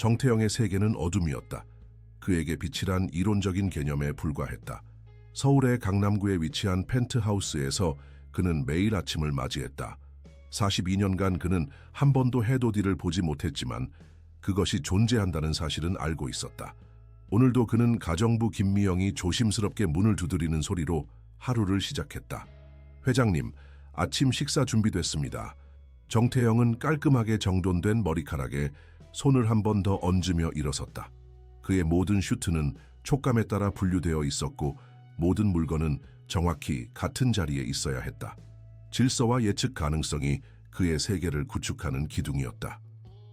정태영의 세계는 어둠이었다. 그에게 빛이란 이론적인 개념에 불과했다. 서울의 강남구에 위치한 펜트하우스에서 그는 매일 아침을 맞이했다. 42년간 그는 한 번도 해돋이를 보지 못했지만 그것이 존재한다는 사실은 알고 있었다. 오늘도 그는 가정부 김미영이 조심스럽게 문을 두드리는 소리로 하루를 시작했다. 회장님, 아침 식사 준비됐습니다. 정태영은 깔끔하게 정돈된 머리카락에 손을 한 번 더 얹으며 일어섰다. 그의 모든 슈트는 촉감에 따라 분류되어 있었고 모든 물건은 정확히 같은 자리에 있어야 했다. 질서와 예측 가능성이 그의 세계를 구축하는 기둥이었다.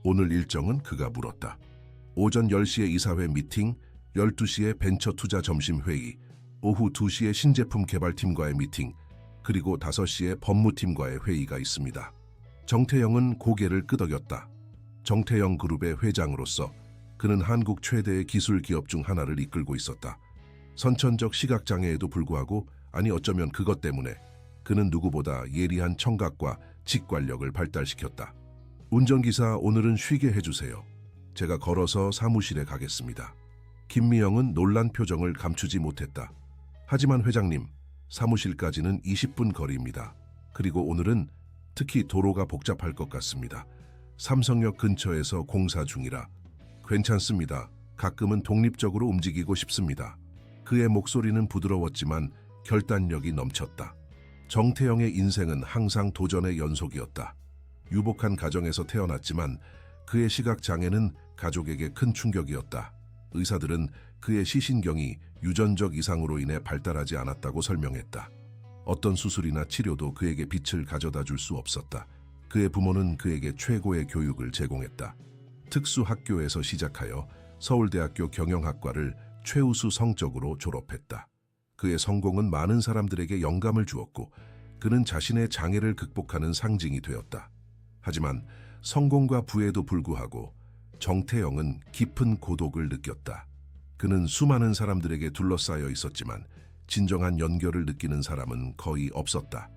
오늘 일정은 그가 물었다. 오전 10시에 이사회 미팅, 12시에 벤처 투자 점심 회의, 오후 2시에 신제품 개발팀과의 미팅, 그리고 5시에 법무팀과의 회의가 있습니다. 정태영은 고개를 끄덕였다. 정태영 그룹의 회장으로서 그는 한국 최대의 기술 기업 중 하나를 이끌고 있었다. 선천적 시각장애에도 불구하고, 아니 어쩌면 그것 때문에 그는 누구보다 예리한 청각과 직관력을 발달시켰다. 운전기사, 오늘은 쉬게 해주세요. 제가 걸어서 사무실에 가겠습니다. 김미영은 놀란 표정을 감추지 못했다. 하지만 회장님, 사무실까지는 20분 거리입니다. 그리고 오늘은 특히 도로가 복잡할 것 같습니다. 삼성역 근처에서 공사 중이라. 괜찮습니다. 가끔은 독립적으로 움직이고 싶습니다. 그의 목소리는 부드러웠지만 결단력이 넘쳤다. 정태영의 인생은 항상 도전의 연속이었다. 유복한 가정에서 태어났지만 그의 시각장애는 가족에게 큰 충격이었다. 의사들은 그의 시신경이 유전적 이상으로 인해 발달하지 않았다고 설명했다. 어떤 수술이나 치료도 그에게 빛을 가져다 줄 수 없었다. 그의 부모는 그에게 최고의 교육을 제공했다. 특수학교에서 시작하여 서울대학교 경영학과를 최우수 성적으로 졸업했다. 그의 성공은 많은 사람들에게 영감을 주었고 그는 자신의 장애를 극복하는 상징이 되었다. 하지만 성공과 부에도 불구하고 정태영은 깊은 고독을 느꼈다. 그는 수많은 사람들에게 둘러싸여 있었지만 진정한 연결을 느끼는 사람은 거의 없었다.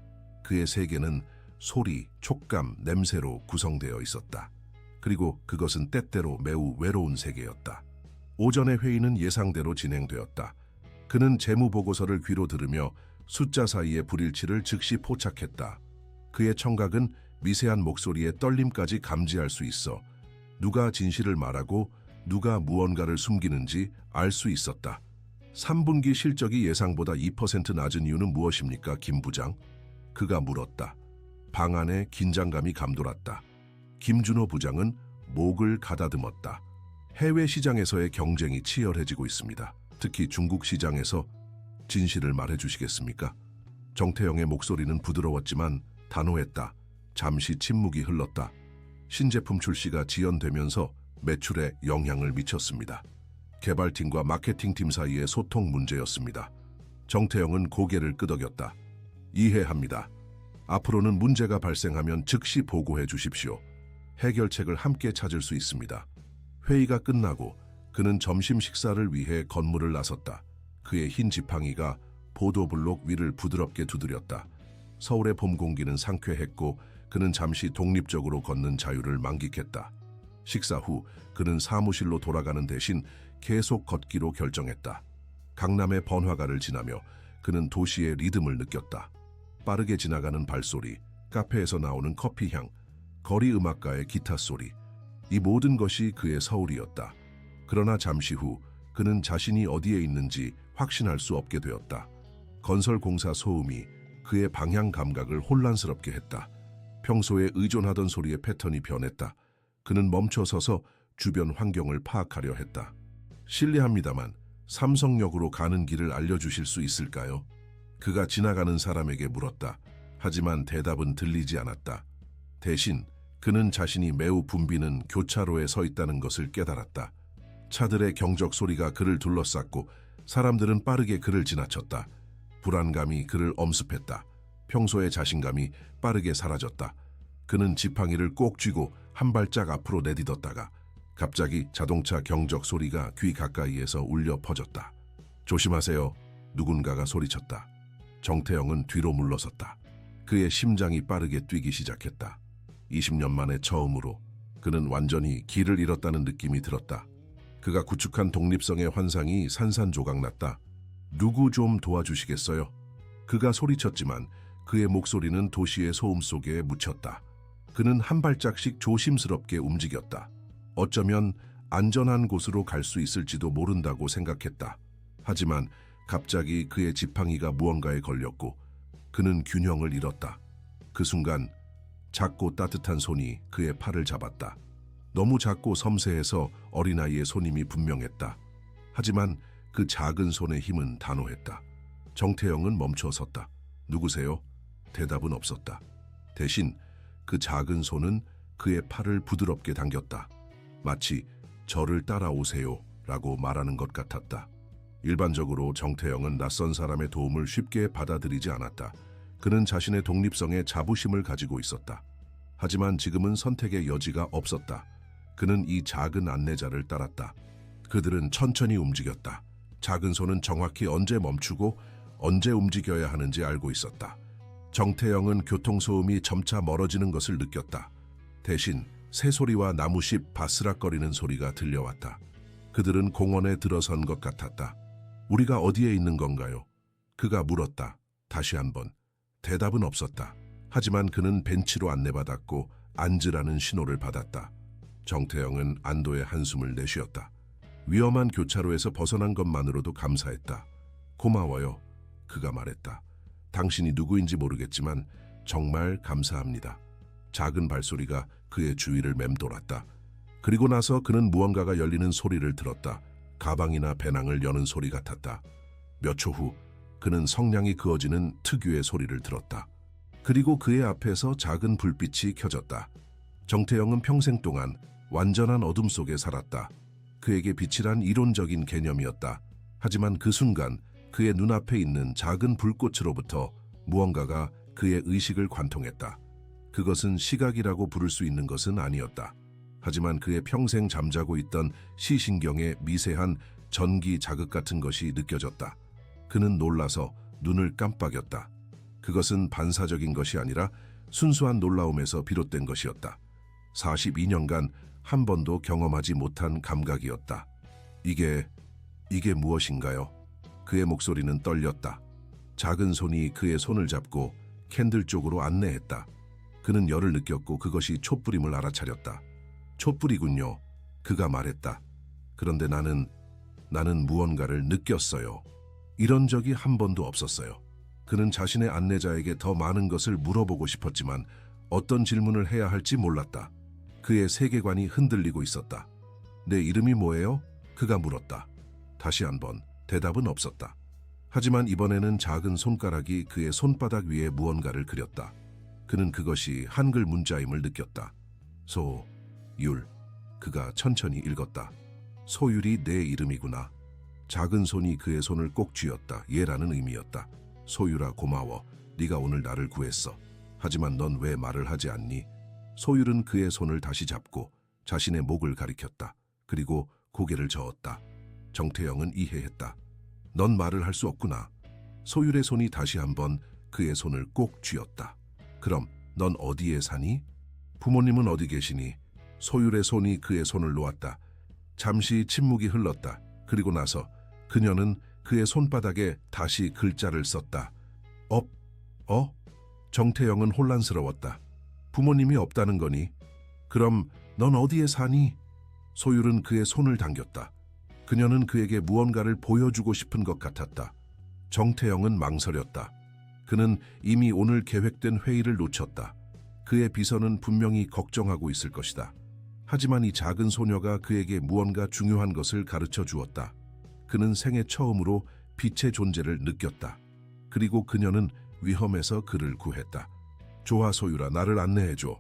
그의 세계는 소리, 촉감, 냄새로 구성되어 있었다. 그리고 그것은 때때로 매우 외로운 세계였다. 오전의 회의는 예상대로 진행되었다. 그는 재무보고서를 귀로 들으며 숫자 사이의 불일치를 즉시 포착했다. 그의 청각은 미세한 목소리의 떨림까지 감지할 수 있어 누가 진실을 말하고 누가 무언가를 숨기는지 알 수 있었다. 3분기 실적이 예상보다 2% 낮은 이유는 무엇입니까, 김 부장? 그가 물었다. 방 안에 긴장감이 감돌았다. 김준호 부장은 목을 가다듬었다. 해외 시장에서의 경쟁이 치열해지고 있습니다. 특히 중국 시장에서. 진실을 말해주시겠습니까? 정태영의 목소리는 부드러웠지만 단호했다. 잠시 침묵이 흘렀다. 신제품 출시가 지연되면서 매출에 영향을 미쳤습니다. 개발팀과 마케팅팀 사이의 소통 문제였습니다. 정태영은 고개를 끄덕였다. 이해합니다. 앞으로는 문제가 발생하면 즉시 보고해 주십시오. 해결책을 함께 찾을 수 있습니다. 회의가 끝나고 그는 점심 식사를 위해 건물을 나섰다. 그의 흰 지팡이가 보도블록 위를 부드럽게 두드렸다. 서울의 봄 공기는 상쾌했고 그는 잠시 독립적으로 걷는 자유를 만끽했다. 식사 후 그는 사무실로 돌아가는 대신 계속 걷기로 결정했다. 강남의 번화가를 지나며 그는 도시의 리듬을 느꼈다. 빠르게 지나가는 발소리, 카페에서 나오는 커피향, 거리 음악가의 기타 소리. 이 모든 것이 그의 서울이었다. 그러나 잠시 후 그는 자신이 어디에 있는지 확신할 수 없게 되었다. 건설 공사 소음이 그의 방향 감각을 혼란스럽게 했다. 평소에 의존하던 소리의 패턴이 변했다. 그는 멈춰서서 주변 환경을 파악하려 했다. 실례합니다만 삼성역으로 가는 길을 알려주실 수 있을까요? 그가 지나가는 사람에게 물었다. 하지만 대답은 들리지 않았다. 대신 그는 자신이 매우 붐비는 교차로에 서 있다는 것을 깨달았다. 차들의 경적 소리가 그를 둘러쌌고 사람들은 빠르게 그를 지나쳤다. 불안감이 그를 엄습했다. 평소의 자신감이 빠르게 사라졌다. 그는 지팡이를 꼭 쥐고 한 발짝 앞으로 내딛었다가 갑자기 자동차 경적 소리가 귀 가까이에서 울려 퍼졌다. 조심하세요. 누군가가 소리쳤다. 정태영은 뒤로 물러섰다. 그의 심장이 빠르게 뛰기 시작했다. 20년 만에 처음으로 그는 완전히 길을 잃었다는 느낌이 들었다. 그가 구축한 독립성의 환상이 산산조각났다. 누구 좀 도와주시겠어요? 그가 소리쳤지만 그의 목소리는 도시의 소음 속에 묻혔다. 그는 한 발짝씩 조심스럽게 움직였다. 어쩌면 안전한 곳으로 갈 수 있을지도 모른다고 생각했다. 하지만 갑자기 그의 지팡이가 무언가에 걸렸고 그는 균형을 잃었다. 그 순간 작고 따뜻한 손이 그의 팔을 잡았다. 너무 작고 섬세해서 어린아이의 손임이 분명했다. 하지만 그 작은 손의 힘은 단호했다. 정태영은 멈춰 섰다. 누구세요? 대답은 없었다. 대신 그 작은 손은 그의 팔을 부드럽게 당겼다. 마치 저를 따라오세요 라고 말하는 것 같았다. 일반적으로 정태영은 낯선 사람의 도움을 쉽게 받아들이지 않았다. 그는 자신의 독립성에 자부심을 가지고 있었다. 하지만 지금은 선택의 여지가 없었다. 그는 이 작은 안내자를 따랐다. 그들은 천천히 움직였다. 작은 손은 정확히 언제 멈추고 언제 움직여야 하는지 알고 있었다. 정태영은 교통소음이 점차 멀어지는 것을 느꼈다. 대신 새소리와 나무잎 바스락거리는 소리가 들려왔다. 그들은 공원에 들어선 것 같았다. 우리가 어디에 있는 건가요? 그가 물었다. 다시 한번. 대답은 없었다. 하지만 그는 벤치로 안내받았고 앉으라는 신호를 받았다. 정태영은 안도의 한숨을 내쉬었다. 위험한 교차로에서 벗어난 것만으로도 감사했다. 고마워요. 그가 말했다. 당신이 누구인지 모르겠지만 정말 감사합니다. 작은 발소리가 그의 주위를 맴돌았다. 그리고 나서 그는 무언가가 열리는 소리를 들었다. 가방이나 배낭을 여는 소리 같았다. 몇 초 후 그는 성냥이 그어지는 특유의 소리를 들었다. 그리고 그의 앞에서 작은 불빛이 켜졌다. 정태영은 평생 동안 완전한 어둠 속에 살았다. 그에게 빛이란 이론적인 개념이었다. 하지만 그 순간 그의 눈앞에 있는 작은 불꽃으로부터 무언가가 그의 의식을 관통했다. 그것은 시각이라고 부를 수 있는 것은 아니었다. 하지만 그의 평생 잠자고 있던 시신경의 미세한 전기 자극 같은 것이 느껴졌다. 그는 놀라서 눈을 깜빡였다. 그것은 반사적인 것이 아니라 순수한 놀라움에서 비롯된 것이었다. 42년간 한 번도 경험하지 못한 감각이었다. 이게 무엇인가요? 그의 목소리는 떨렸다. 작은 손이 그의 손을 잡고 캔들 쪽으로 안내했다. 그는 열을 느꼈고 그것이 촛불임을 알아차렸다. 촛불이군요. 그가 말했다. 그런데 나는 무언가를 느꼈어요. 이런 적이 한 번도 없었어요. 그는 자신의 안내자에게 더 많은 것을 물어보고 싶었지만 어떤 질문을 해야 할지 몰랐다. 그의 세계관이 흔들리고 있었다. 내 이름이 뭐예요? 그가 물었다. 다시 한번 대답은 없었다. 하지만 이번에는 작은 손가락이 그의 손바닥 위에 무언가를 그렸다. 그는 그것이 한글 문자임을 느꼈다. 소율. 그가 천천히 읽었다. 소율이 내 이름이구나. 작은 손이 그의 손을 꼭 쥐었다. 얘라는 의미였다. 소율아 고마워. 네가 오늘 나를 구했어. 하지만 넌 왜 말을 하지 않니? 소율은 그의 손을 다시 잡고 자신의 목을 가리켰다. 그리고 고개를 저었다. 정태영은 이해했다. 넌 말을 할 수 없구나. 소율의 손이 다시 한번 그의 손을 꼭 쥐었다. 그럼 넌 어디에 사니? 부모님은 어디 계시니? 소율의 손이 그의 손을 놓았다. 잠시 침묵이 흘렀다. 그리고 나서 그녀는 그의 손바닥에 다시 글자를 썼다. 정태영은 혼란스러웠다. 부모님이 없다는 거니? 그럼 넌 어디에 사니? 소율은 그의 손을 당겼다. 그녀는 그에게 무언가를 보여주고 싶은 것 같았다. 정태영은 망설였다. 그는 이미 오늘 계획된 회의를 놓쳤다. 그의 비서는 분명히 걱정하고 있을 것이다. 하지만 이 작은 소녀가 그에게 무언가 중요한 것을 가르쳐 주었다. 그는 생애 처음으로 빛의 존재를 느꼈다. 그리고 그녀는 위험에서 그를 구했다. 좋아 소율아, 나를 안내해줘.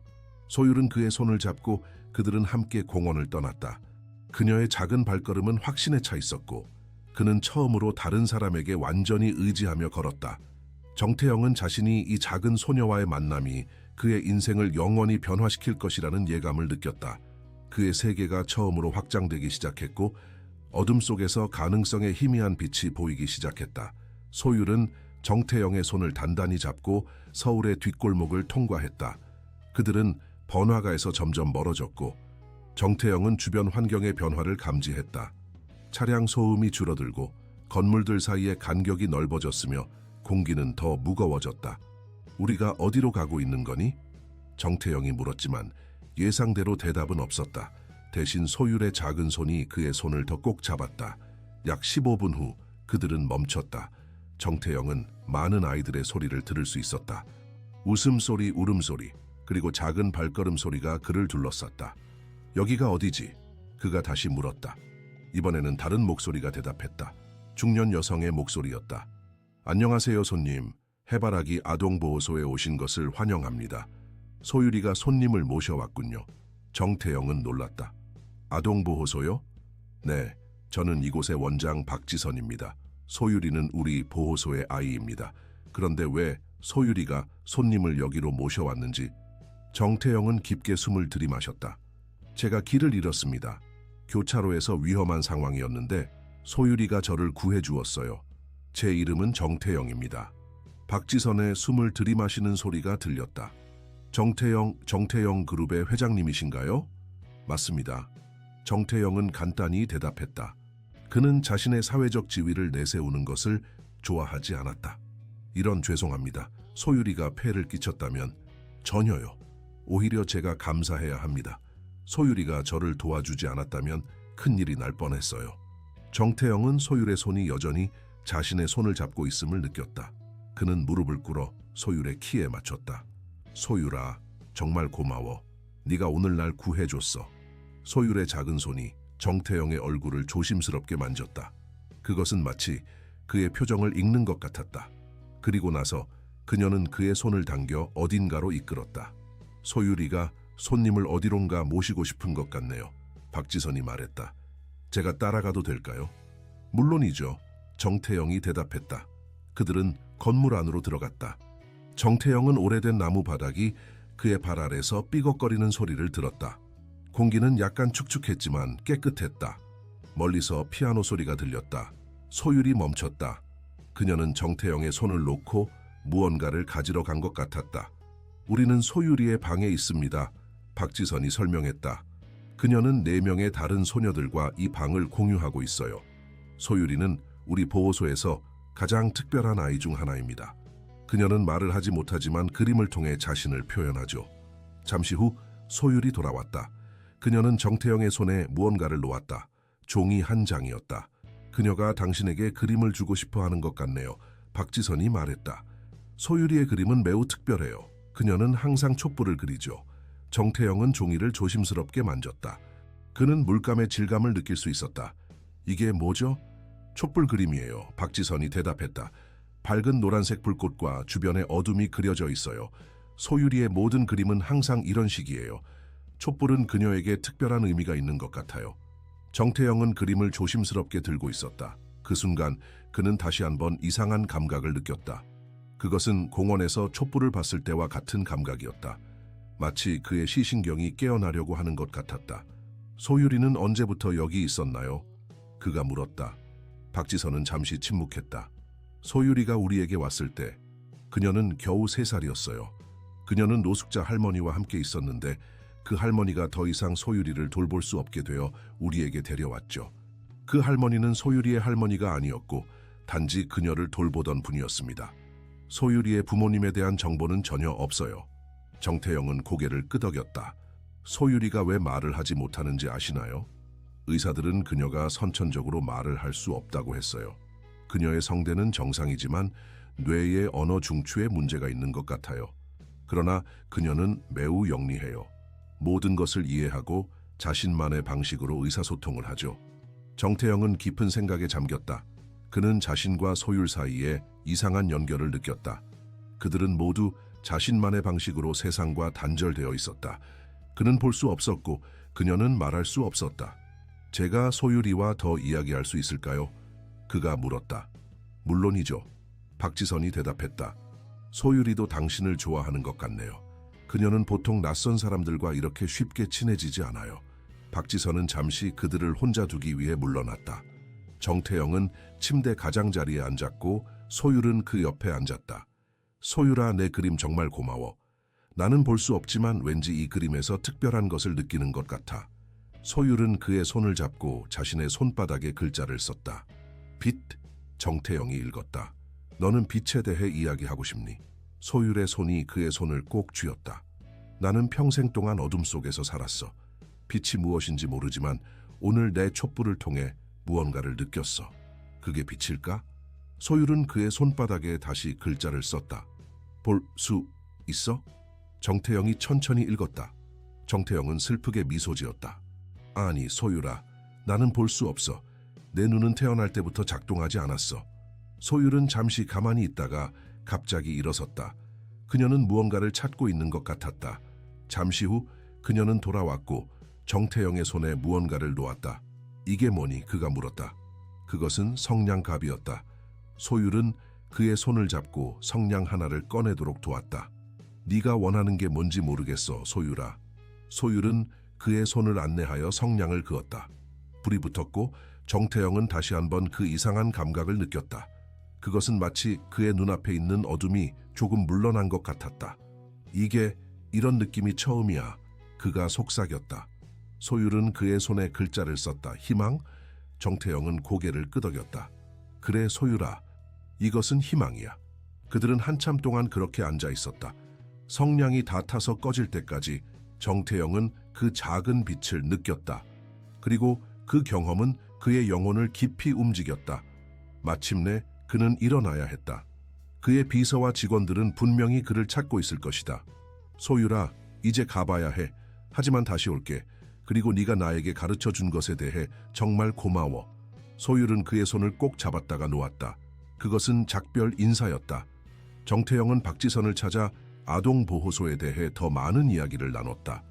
소율은 그의 손을 잡고 그들은 함께 공원을 떠났다. 그녀의 작은 발걸음은 확신에 차 있었고 그는 처음으로 다른 사람에게 완전히 의지하며 걸었다. 정태영은 자신이 이 작은 소녀와의 만남이 그의 인생을 영원히 변화시킬 것이라는 예감을 느꼈다. 그의 세계가 처음으로 확장되기 시작했고 어둠 속에서 가능성의 희미한 빛이 보이기 시작했다. 소율은 정태영의 손을 단단히 잡고 서울의 뒷골목을 통과했다. 그들은 번화가에서 점점 멀어졌고 정태영은 주변 환경의 변화를 감지했다. 차량 소음이 줄어들고 건물들 사이에 간격이 넓어졌으며 공기는 더 무거워졌다. 우리가 어디로 가고 있는 거니? 정태영이 물었지만 예상대로 대답은 없었다. 대신 소율의 작은 손이 그의 손을 더 꼭 잡았다. 약 15분 후 그들은 멈췄다. 정태영은 많은 아이들의 소리를 들을 수 있었다. 웃음소리, 울음소리, 그리고 작은 발걸음 소리가 그를 둘러쌌다. 여기가 어디지? 그가 다시 물었다. 이번에는 다른 목소리가 대답했다. 중년 여성의 목소리였다. 안녕하세요, 손님. 해바라기 아동보호소에 오신 것을 환영합니다. 소율이가 손님을 모셔왔군요. 정태영은 놀랐다. 아동보호소요? 네, 저는 이곳의 원장 박지선입니다. 소율이는 우리 보호소의 아이입니다. 그런데 왜 소율이가 손님을 여기로 모셔왔는지. 정태영은 깊게 숨을 들이마셨다. 제가 길을 잃었습니다. 교차로에서 위험한 상황이었는데 소율이가 저를 구해주었어요. 제 이름은 정태영입니다. 박지선의 숨을 들이마시는 소리가 들렸다. 정태영 그룹의 회장님이신가요? 맞습니다. 정태영은 간단히 대답했다. 그는 자신의 사회적 지위를 내세우는 것을 좋아하지 않았다. 이런 죄송합니다. 소율이가 폐를 끼쳤다면 전혀요. 오히려 제가 감사해야 합니다. 소율이가 저를 도와주지 않았다면 큰일이 날 뻔했어요. 정태영은 소율의 손이 여전히 자신의 손을 잡고 있음을 느꼈다. 그는 무릎을 꿇어 소율의 키에 맞췄다. 소율아, 정말 고마워. 네가 오늘 날 구해줬어. 소율의 작은 손이 정태영의 얼굴을 조심스럽게 만졌다. 그것은 마치 그의 표정을 읽는 것 같았다. 그리고 나서 그녀는 그의 손을 당겨 어딘가로 이끌었다. 소율이가 손님을 어디론가 모시고 싶은 것 같네요. 박지선이 말했다. 제가 따라가도 될까요? 물론이죠. 정태영이 대답했다. 그들은 건물 안으로 들어갔다. 정태영은 오래된 나무 바닥이 그의 발 아래서 삐걱거리는 소리를 들었다. 공기는 약간 축축했지만 깨끗했다. 멀리서 피아노 소리가 들렸다. 소율이 멈췄다. 그녀는 정태영의 손을 놓고 무언가를 가지러 간 것 같았다. 우리는 소율이의 방에 있습니다. 박지선이 설명했다. 그녀는 4명의 다른 소녀들과 이 방을 공유하고 있어요. 소율이는 우리 보호소에서 가장 특별한 아이 중 하나입니다. 그녀는 말을 하지 못하지만 그림을 통해 자신을 표현하죠. 잠시 후 소율이 돌아왔다. 그녀는 정태영의 손에 무언가를 놓았다. 종이 한 장이었다. 그녀가 당신에게 그림을 주고 싶어 하는 것 같네요. 박지선이 말했다. 소율이의 그림은 매우 특별해요. 그녀는 항상 촛불을 그리죠. 정태영은 종이를 조심스럽게 만졌다. 그는 물감의 질감을 느낄 수 있었다. 이게 뭐죠? 촛불 그림이에요. 박지선이 대답했다. 밝은 노란색 불꽃과 주변에 어둠이 그려져 있어요. 소율이의 모든 그림은 항상 이런 식이에요. 촛불은 그녀에게 특별한 의미가 있는 것 같아요. 정태영은 그림을 조심스럽게 들고 있었다. 그 순간 그는 다시 한번 이상한 감각을 느꼈다. 그것은 공원에서 촛불을 봤을 때와 같은 감각이었다. 마치 그의 시신경이 깨어나려고 하는 것 같았다. 소율이는 언제부터 여기 있었나요? 그가 물었다. 박지선은 잠시 침묵했다. 소율이가 우리에게 왔을 때 그녀는 겨우 3살이었어요. 그녀는 노숙자 할머니와 함께 있었는데 그 할머니가 더 이상 소율이를 돌볼 수 없게 되어 우리에게 데려왔죠. 그 할머니는 소율이의 할머니가 아니었고 단지 그녀를 돌보던 분이었습니다. 소율이의 부모님에 대한 정보는 전혀 없어요. 정태영은 고개를 끄덕였다. 소율이가 왜 말을 하지 못하는지 아시나요? 의사들은 그녀가 선천적으로 말을 할 수 없다고 했어요. 그녀의 성대는 정상이지만 뇌의 언어 중추에 문제가 있는 것 같아요. 그러나 그녀는 매우 영리해요. 모든 것을 이해하고 자신만의 방식으로 의사소통을 하죠. 정태영은 깊은 생각에 잠겼다. 그는 자신과 소율 사이에 이상한 연결을 느꼈다. 그들은 모두 자신만의 방식으로 세상과 단절되어 있었다. 그는 볼 수 없었고 그녀는 말할 수 없었다. 제가 소율이와 더 이야기할 수 있을까요? 그가 물었다. 물론이죠. 박지선이 대답했다. 소율이도 당신을 좋아하는 것 같네요. 그녀는 보통 낯선 사람들과 이렇게 쉽게 친해지지 않아요. 박지선은 잠시 그들을 혼자 두기 위해 물러났다. 정태영은 침대 가장자리에 앉았고 소율은 그 옆에 앉았다. 소율아, 내 그림 정말 고마워. 나는 볼 수 없지만 왠지 이 그림에서 특별한 것을 느끼는 것 같아. 소율은 그의 손을 잡고 자신의 손바닥에 글자를 썼다. 빛. 정태영이 읽었다. 너는 빛에 대해 이야기하고 싶니? 소율의 손이 그의 손을 꼭 쥐었다. 나는 평생 동안 어둠 속에서 살았어. 빛이 무엇인지 모르지만 오늘 내 촛불을 통해 무언가를 느꼈어. 그게 빛일까? 소율은 그의 손바닥에 다시 글자를 썼다. 볼 수 있어? 정태영이 천천히 읽었다. 정태영은 슬프게 미소 지었다. 아니, 소율아, 나는 볼 수 없어. 내 눈은 태어날 때부터 작동하지 않았어. 소율은 잠시 가만히 있다가 갑자기 일어섰다. 그녀는 무언가를 찾고 있는 것 같았다. 잠시 후 그녀는 돌아왔고 정태영의 손에 무언가를 놓았다. 이게 뭐니? 그가 물었다. 그것은 성냥갑이었다. 소율은 그의 손을 잡고 성냥 하나를 꺼내도록 도왔다. 네가 원하는 게 뭔지 모르겠어, 소율아. 소율은 그의 손을 안내하여 성냥을 그었다. 불이 붙었고 정태영은 다시 한번 그 이상한 감각을 느꼈다. 그것은 마치 그의 눈앞에 있는 어둠이 조금 물러난 것 같았다. 이게 이런 느낌이 처음이야. 그가 속삭였다. 소율은 그의 손에 글자를 썼다. 희망? 정태영은 고개를 끄덕였다. 그래, 소율아. 이것은 희망이야. 그들은 한참 동안 그렇게 앉아 있었다. 성냥이 다 타서 꺼질 때까지 정태영은 그 작은 빛을 느꼈다. 그리고 그 경험은 그의 영혼을 깊이 움직였다. 마침내 그는 일어나야 했다. 그의 비서와 직원들은 분명히 그를 찾고 있을 것이다. 소율아, 이제 가봐야 해. 하지만 다시 올게. 그리고 네가 나에게 가르쳐준 것에 대해 정말 고마워. 소율은 그의 손을 꼭 잡았다가 놓았다. 그것은 작별 인사였다. 정태영은 박지선을 찾아 아동보호소에 대해 더 많은 이야기를 나눴다.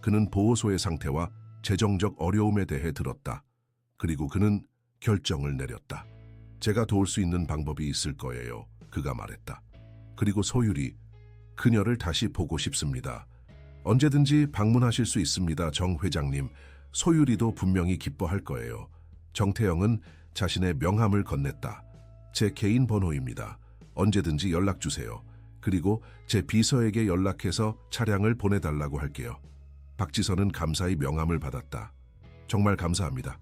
그는 보호소의 상태와 재정적 어려움에 대해 들었다. 그리고 그는 결정을 내렸다. 제가 도울 수 있는 방법이 있을 거예요. 그가 말했다. 그리고 소율이 그녀를 다시 보고 싶습니다. 언제든지 방문하실 수 있습니다, 정 회장님. 소율이도 분명히 기뻐할 거예요. 정태영은 자신의 명함을 건넸다. 제 개인 번호입니다. 언제든지 연락 주세요. 그리고 제 비서에게 연락해서 차량을 보내달라고 할게요. 박지선은 감사히 명함을 받았다. 정말 감사합니다.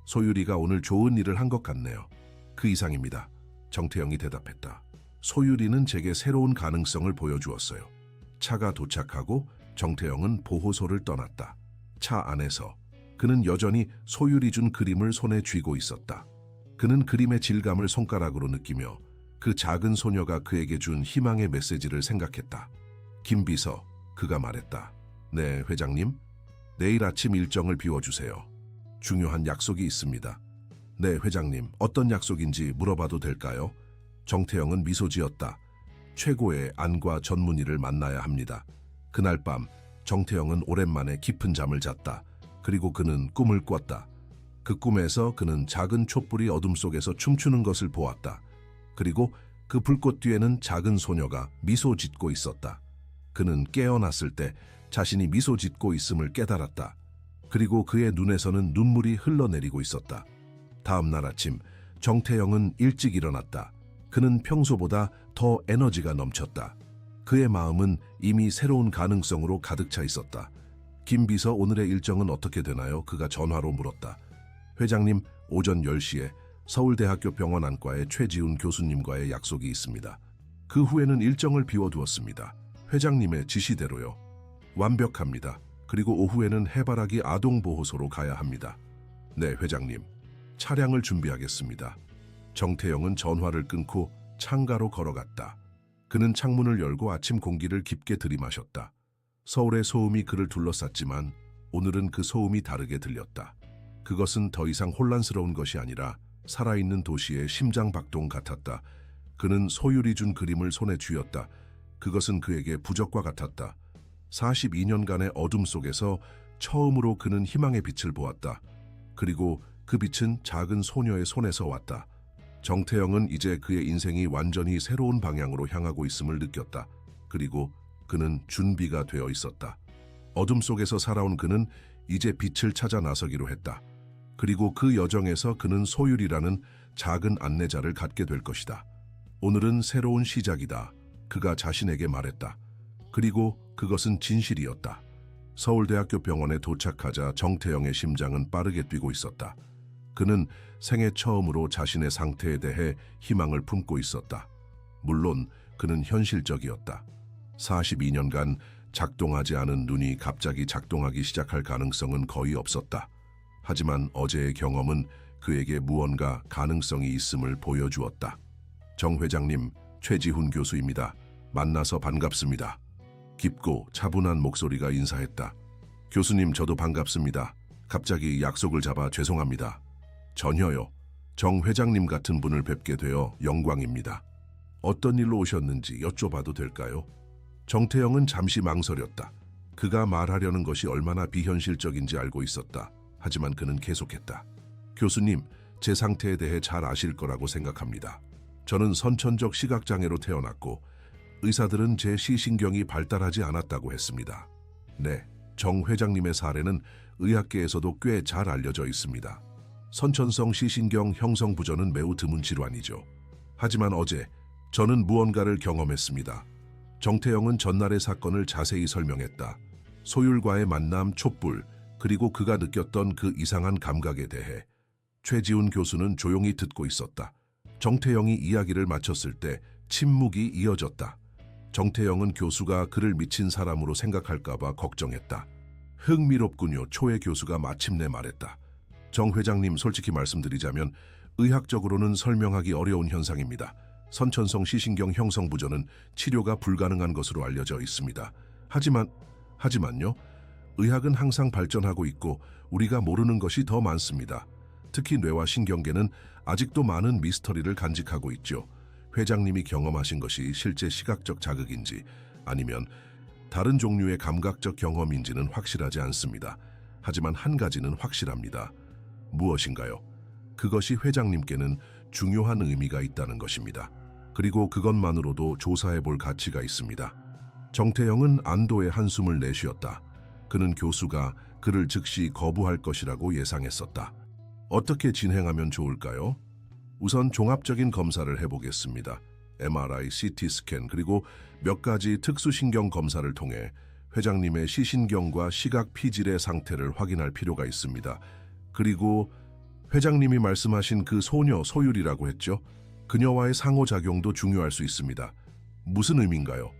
소율이가 오늘 좋은 일을 한 것 같네요. 그 이상입니다. 정태영이 대답했다. 소율이는 제게 새로운 가능성을 보여주었어요. 차가 도착하고 정태영은 보호소를 떠났다. 차 안에서 그는 여전히 소율이 준 그림을 손에 쥐고 있었다. 그는 그림의 질감을 손가락으로 느끼며 그 작은 소녀가 그에게 준 희망의 메시지를 생각했다. 김 비서, 그가 말했다. 네, 회장님. 내일 아침 일정을 비워주세요. 중요한 약속이 있습니다. 네, 회장님. 어떤 약속인지 물어봐도 될까요? 정태영은 미소 지었다. 최고의 안과 전문의를 만나야 합니다. 그날 밤 정태영은 오랜만에 깊은 잠을 잤다. 그리고 그는 꿈을 꿨다. 그 꿈에서 그는 작은 촛불이 어둠 속에서 춤추는 것을 보았다. 그리고 그 불꽃 뒤에는 작은 소녀가 미소 짓고 있었다. 그는 깨어났을 때 자신이 미소 짓고 있음을 깨달았다. 그리고 그의 눈에서는 눈물이 흘러내리고 있었다. 다음 날 아침 정태영은 일찍 일어났다. 그는 평소보다 더 에너지가 넘쳤다. 그의 마음은 이미 새로운 가능성으로 가득 차 있었다. 김 비서, 오늘의 일정은 어떻게 되나요? 그가 전화로 물었다. 회장님, 오전 10시에 서울대학교 병원 안과의 최지훈 교수님과의 약속이 있습니다. 그 후에는 일정을 비워두었습니다. 회장님의 지시대로요. 완벽합니다. 그리고 오후에는 해바라기 아동보호소로 가야 합니다. 네, 회장님. 차량을 준비하겠습니다. 정태영은 전화를 끊고 창가로 걸어갔다. 그는 창문을 열고 아침 공기를 깊게 들이마셨다. 서울의 소음이 그를 둘러쌌지만 오늘은 그 소음이 다르게 들렸다. 그것은 더 이상 혼란스러운 것이 아니라 살아있는 도시의 심장박동 같았다. 그는 소율이 준 그림을 손에 쥐었다. 그것은 그에게 부적과 같았다. 42년간의 어둠 속에서 처음으로 그는 희망의 빛을 보았다. 그리고 그 빛은 작은 소녀의 손에서 왔다. 정태영은 이제 그의 인생이 완전히 새로운 방향으로 향하고 있음을 느꼈다. 그리고 그는 준비가 되어 있었다. 어둠 속에서 살아온 그는 이제 빛을 찾아 나서기로 했다. 그리고 그 여정에서 그는 소율이라는 작은 안내자를 갖게 될 것이다. 오늘은 새로운 시작이다. 그가 자신에게 말했다. 그리고 그것은 진실이었다. 서울대학교 병원에 도착하자 정태영의 심장은 빠르게 뛰고 있었다. 그는 생애 처음으로 자신의 상태에 대해 희망을 품고 있었다. 물론 그는 현실적이었다. 42년간 작동하지 않은 눈이 갑자기 작동하기 시작할 가능성은 거의 없었다. 하지만 어제의 경험은 그에게 무언가 가능성이 있음을 보여주었다. 정 회장님, 최지훈 교수입니다. 만나서 반갑습니다. 깊고 차분한 목소리가 인사했다. 교수님, 저도 반갑습니다. 갑자기 약속을 잡아 죄송합니다. 전혀요. 정 회장님 같은 분을 뵙게 되어 영광입니다. 어떤 일로 오셨는지 여쭤봐도 될까요? 정태영은 잠시 망설였다. 그가 말하려는 것이 얼마나 비현실적인지 알고 있었다. 하지만 그는 계속했다. 교수님, 제 상태에 대해 잘 아실 거라고 생각합니다. 저는 선천적 시각장애로 태어났고 의사들은 제 시신경이 발달하지 않았다고 했습니다. 네, 정 회장님의 사례는 의학계에서도 꽤 잘 알려져 있습니다. 선천성 시신경 형성 부전은 매우 드문 질환이죠. 하지만 어제 저는 무언가를 경험했습니다. 정태영은 전날의 사건을 자세히 설명했다. 소율과의 만남, 촛불, 그리고 그가 느꼈던 그 이상한 감각에 대해. 최지훈 교수는 조용히 듣고 있었다. 정태영이 이야기를 마쳤을 때 침묵이 이어졌다. 정태영은 교수가 그를 미친 사람으로 생각할까봐 걱정했다. 흥미롭군요. 초회 교수가 마침내 말했다. 정 회장님, 솔직히 말씀드리자면 의학적으로는 설명하기 어려운 현상입니다. 선천성 시신경 형성 부전은 치료가 불가능한 것으로 알려져 있습니다. 하지만요, 의학은 항상 발전하고 있고 우리가 모르는 것이 더 많습니다. 특히 뇌와 신경계는 아직도 많은 미스터리를 간직하고 있죠. 회장님이 경험하신 것이 실제 시각적 자극인지 아니면 다른 종류의 감각적 경험인지는 확실하지 않습니다. 하지만 한 가지는 확실합니다. 무엇인가요? 그것이 회장님께는 중요한 의미가 있다는 것입니다. 그리고 그것만으로도 조사해 볼 가치가 있습니다. 정태영은 안도의 한숨을 내쉬었다. 그는 교수가 그를 즉시 거부할 것이라고 예상했었다. 어떻게 진행하면 좋을까요? 우선 종합적인 검사를 해보겠습니다. MRI, CT 스캔, 그리고 몇 가지 특수신경 검사를 통해 회장님의 시신경과 시각 피질의 상태를 확인할 필요가 있습니다. 그리고 회장님이 말씀하신 그 소녀, 소율이라고 했죠? 그녀와의 상호작용도 중요할 수 있습니다. 무슨 의미인가요?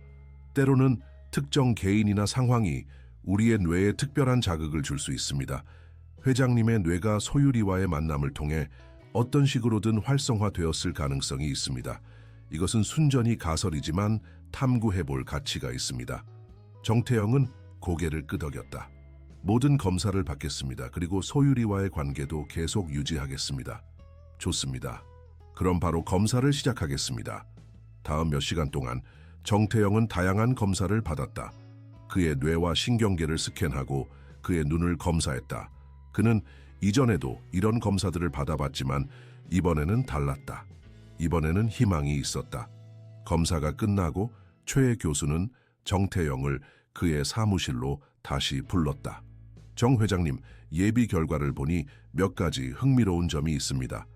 때로는 특정 개인이나 상황이 우리의 뇌에 특별한 자극을 줄 수 있습니다. 회장님의 뇌가 소율이와의 만남을 통해 어떤 식으로든 활성화되었을 가능성이 있습니다. 이것은 순전히 가설이지만 탐구해볼 가치가 있습니다. 정태영은 고개를 끄덕였다. 모든 검사를 받겠습니다. 그리고 소율이와의 관계도 계속 유지하겠습니다. 좋습니다. 그럼 바로 검사를 시작하겠습니다. 다음 몇 시간 동안 정태영은 다양한 검사를 받았다. 그의 뇌와 신경계를 스캔하고 그의 눈을 검사했다. 그는 이전에도 이런 검사들을 받아봤지만 이번에는 달랐다. 이번에는 희망이 있었다. 검사가 끝나고 최 교수는 정태영을 그의 사무실로 다시 불렀다. 정 회장님, 예비 결과를 보니 몇 가지 흥미로운 점이 있습니다.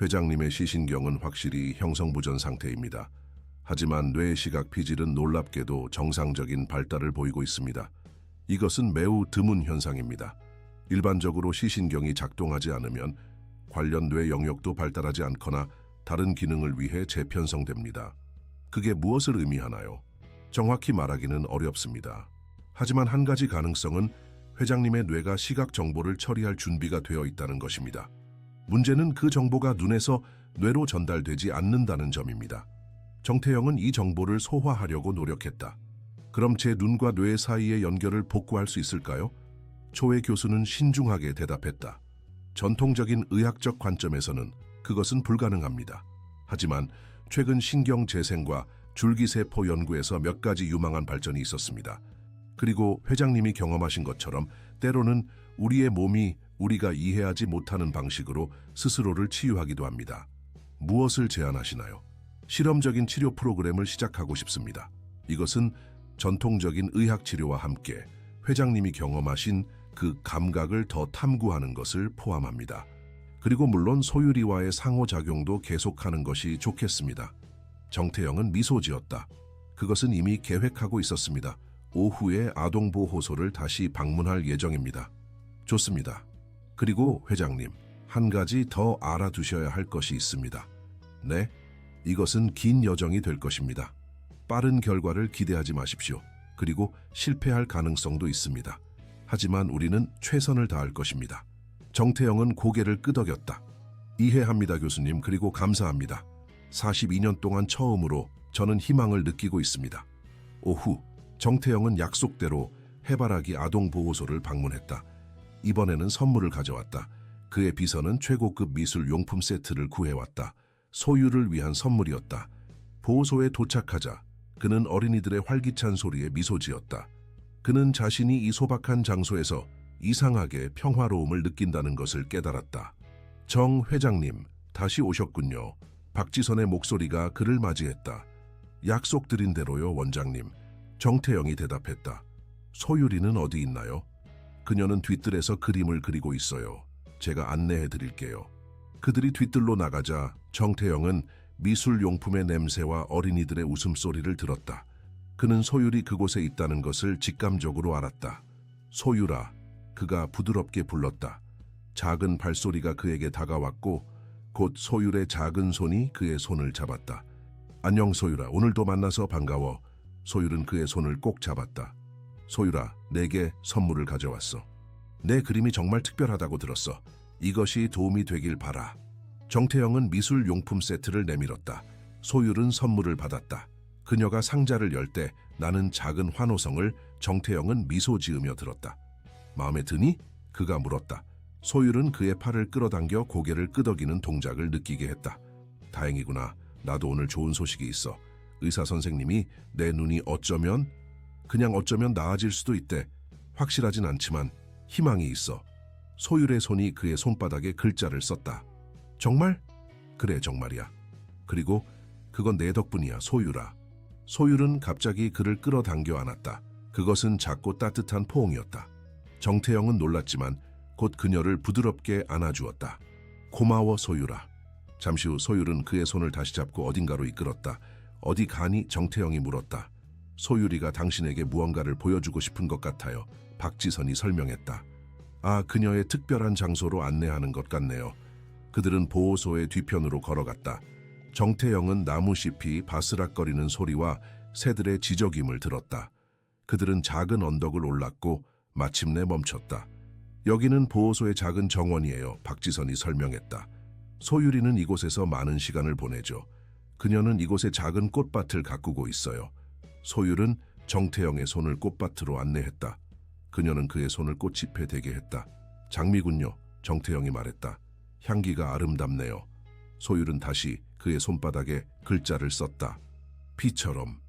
회장님의 시신경은 확실히 형성부전 상태입니다. 하지만 뇌 시각 피질은 놀랍게도 정상적인 발달을 보이고 있습니다. 이것은 매우 드문 현상입니다. 일반적으로 시신경이 작동하지 않으면 관련 뇌 영역도 발달하지 않거나 다른 기능을 위해 재편성됩니다. 그게 무엇을 의미하나요? 정확히 말하기는 어렵습니다. 하지만 한 가지 가능성은 회장님의 뇌가 시각 정보를 처리할 준비가 되어 있다는 것입니다. 문제는 그 정보가 눈에서 뇌로 전달되지 않는다는 점입니다. 정태영은 이 정보를 소화하려고 노력했다. 그럼 제 눈과 뇌 사이의 연결을 복구할 수 있을까요? 초회 교수는 신중하게 대답했다. 전통적인 의학적 관점에서는 그것은 불가능합니다. 하지만 최근 신경 재생과 줄기세포 연구에서 몇 가지 유망한 발전이 있었습니다. 그리고 회장님이 경험하신 것처럼 때로는 우리의 몸이 우리가 이해하지 못하는 방식으로 스스로를 치유하기도 합니다. 무엇을 제안하시나요? 실험적인 치료 프로그램을 시작하고 싶습니다. 이것은 전통적인 의학 치료와 함께 회장님이 경험하신 그 감각을 더 탐구하는 것을 포함합니다. 그리고 물론 소율이와의 상호작용도 계속하는 것이 좋겠습니다. 정태영은 미소 지었다. 그것은 이미 계획하고 있었습니다. 오후에 아동보호소를 다시 방문할 예정입니다. 좋습니다. 그리고 회장님, 한 가지 더 알아두셔야 할 것이 있습니다. 네, 이것은 긴 여정이 될 것입니다. 빠른 결과를 기대하지 마십시오. 그리고 실패할 가능성도 있습니다. 하지만 우리는 최선을 다할 것입니다. 정태영은 고개를 끄덕였다. 이해합니다, 교수님. 그리고 감사합니다. 42년 동안 처음으로 저는 희망을 느끼고 있습니다. 오후, 정태영은 약속대로 해바라기 아동보호소를 방문했다. 이번에는 선물을 가져왔다. 그의 비서는 최고급 미술 용품 세트를 구해왔다. 소유를 위한 선물이었다. 보호소에 도착하자 그는 어린이들의 활기찬 소리에 미소 지었다. 그는 자신이 이 소박한 장소에서 이상하게 평화로움을 느낀다는 것을 깨달았다. 정 회장님, 다시 오셨군요. 박지선의 목소리가 그를 맞이했다. 약속드린 대로요, 원장님. 정태영이 대답했다. 소유리는 어디 있나요? 그녀는 뒤뜰에서 그림을 그리고 있어요. 제가 안내해 드릴게요. 그들이 뒤뜰로 나가자 정태영은 미술용품의 냄새와 어린이들의 웃음소리를 들었다. 그는 소율이 그곳에 있다는 것을 직감적으로 알았다. 소율아, 그가 부드럽게 불렀다. 작은 발소리가 그에게 다가왔고 곧 소율의 작은 손이 그의 손을 잡았다. 안녕 소율아, 오늘도 만나서 반가워. 소율은 그의 손을 꼭 잡았다. 소율아, 내게 선물을 가져왔어. 내 그림이 정말 특별하다고 들었어. 이것이 도움이 되길 바라. 정태영은 미술용품 세트를 내밀었다. 소율은 선물을 받았다. 그녀가 상자를 열 때 나는 작은 환호성을 정태영은 미소 지으며 들었다. 마음에 드니? 그가 물었다. 소율은 그의 팔을 끌어당겨 고개를 끄덕이는 동작을 느끼게 했다. 다행이구나. 나도 오늘 좋은 소식이 있어. 의사 선생님이 내 눈이 그냥 어쩌면 나아질 수도 있대. 확실하진 않지만 희망이 있어. 소율의 손이 그의 손바닥에 글자를 썼다. 정말? 그래, 정말이야. 그리고 그건 내 덕분이야, 소율아. 소율은 갑자기 그를 끌어당겨 안았다. 그것은 작고 따뜻한 포옹이었다. 정태영은 놀랐지만 곧 그녀를 부드럽게 안아주었다. 고마워, 소율아. 잠시 후 소율은 그의 손을 다시 잡고 어딘가로 이끌었다. 어디 가니? 정태영이 물었다. 소율이가 당신에게 무언가를 보여주고 싶은 것 같아요. 박지선이 설명했다. 아, 그녀의 특별한 장소로 안내하는 것 같네요. 그들은 보호소의 뒤편으로 걸어갔다. 정태영은 나무잎이 바스락거리는 소리와 새들의 지저귐을 들었다. 그들은 작은 언덕을 올랐고 마침내 멈췄다. 여기는 보호소의 작은 정원이에요. 박지선이 설명했다. 소율이는 이곳에서 많은 시간을 보내죠. 그녀는 이곳에 작은 꽃밭을 가꾸고 있어요. 소율은 정태영의 손을 꽃밭으로 안내했다. 그녀는 그의 손을 꽃잎에 대게 했다. 장미군요, 정태영이 말했다. 향기가 아름답네요. 소율은 다시 그의 손바닥에 글자를 썼다. 비처럼.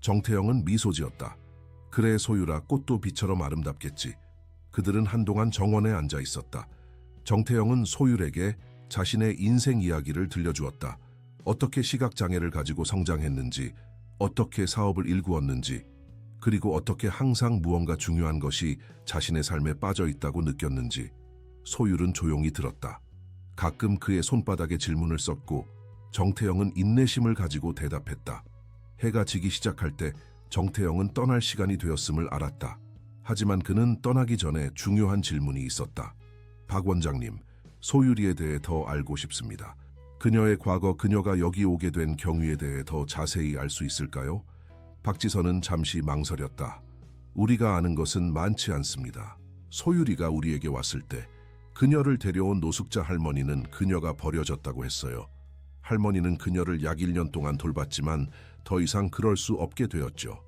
정태영은 미소 지었다. 그래, 소율아, 꽃도 비처럼 아름답겠지. 그들은 한동안 정원에 앉아 있었다. 정태영은 소율에게 자신의 인생 이야기를 들려주었다. 어떻게 시각장애를 가지고 성장했는지, 어떻게 사업을 일구었는지, 그리고 어떻게 항상 무언가 중요한 것이 자신의 삶에 빠져 있다고 느꼈는지. 소율은 조용히 들었다. 가끔 그의 손바닥에 질문을 썼고 정태영은 인내심을 가지고 대답했다. 해가 지기 시작할 때 정태영은 떠날 시간이 되었음을 알았다. 하지만 그는 떠나기 전에 중요한 질문이 있었다. 박 원장님, 소율이에 대해 더 알고 싶습니다. 그녀의 과거, 그녀가 여기 오게 된 경위에 대해 더 자세히 알 수 있을까요? 박지선은 잠시 망설였다. 우리가 아는 것은 많지 않습니다. 소율이가 우리에게 왔을 때 그녀를 데려온 노숙자 할머니는 그녀가 버려졌다고 했어요. 할머니는 그녀를 약 1년 동안 돌봤지만 더 이상 그럴 수 없게 되었죠.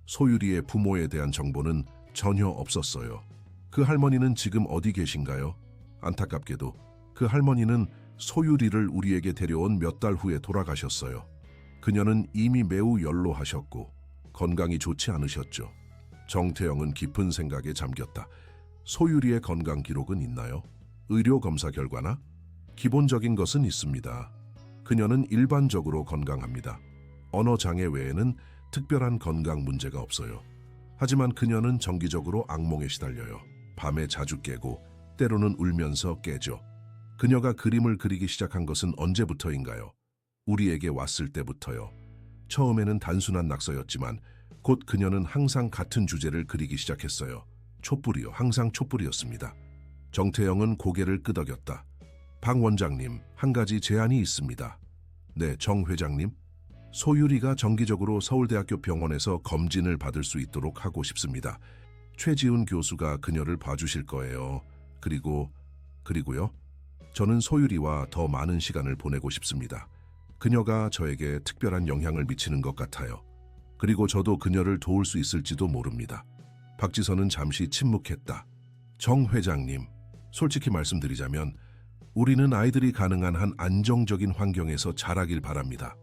소율이의 부모에 대한 정보는 전혀 없었어요. 그 할머니는 지금 어디 계신가요? 안타깝게도 그 할머니는 소율이를 우리에게 데려온 몇 달 후에 돌아가셨어요. 그녀는 이미 매우 연로하셨고 건강이 좋지 않으셨죠. 정태영은 깊은 생각에 잠겼다. 소율이의 건강 기록은 있나요? 의료 검사 결과나? 기본적인 것은 있습니다. 그녀는 일반적으로 건강합니다. 언어 장애 외에는 특별한 건강 문제가 없어요. 하지만 그녀는 정기적으로 악몽에 시달려요. 밤에 자주 깨고 때로는 울면서 깨죠. 그녀가 그림을 그리기 시작한 것은 언제부터인가요? 우리에게 왔을 때부터요. 처음에는 단순한 낙서였지만 곧 그녀는 항상 같은 주제를 그리기 시작했어요. 촛불이요. 항상 촛불이었습니다. 정태영은 고개를 끄덕였다. 박 원장님, 한 가지 제안이 있습니다. 네, 정 회장님. 소유리가 정기적으로 서울대학교 병원에서 검진을 받을 수 있도록 하고 싶습니다. 최지훈 교수가 그녀를 봐주실 거예요. 그리고요? 저는 소유리와 더 많은 시간을 보내고 싶습니다. 그녀가 저에게 특별한 영향을 미치는 것 같아요. 그리고 저도 그녀를 도울 수 있을지도 모릅니다. 박지선은 잠시 침묵했다. 정 회장님, 솔직히 말씀드리자면 우리는 아이들이 가능한 한 안정적인 환경에서 자라길 바랍니다.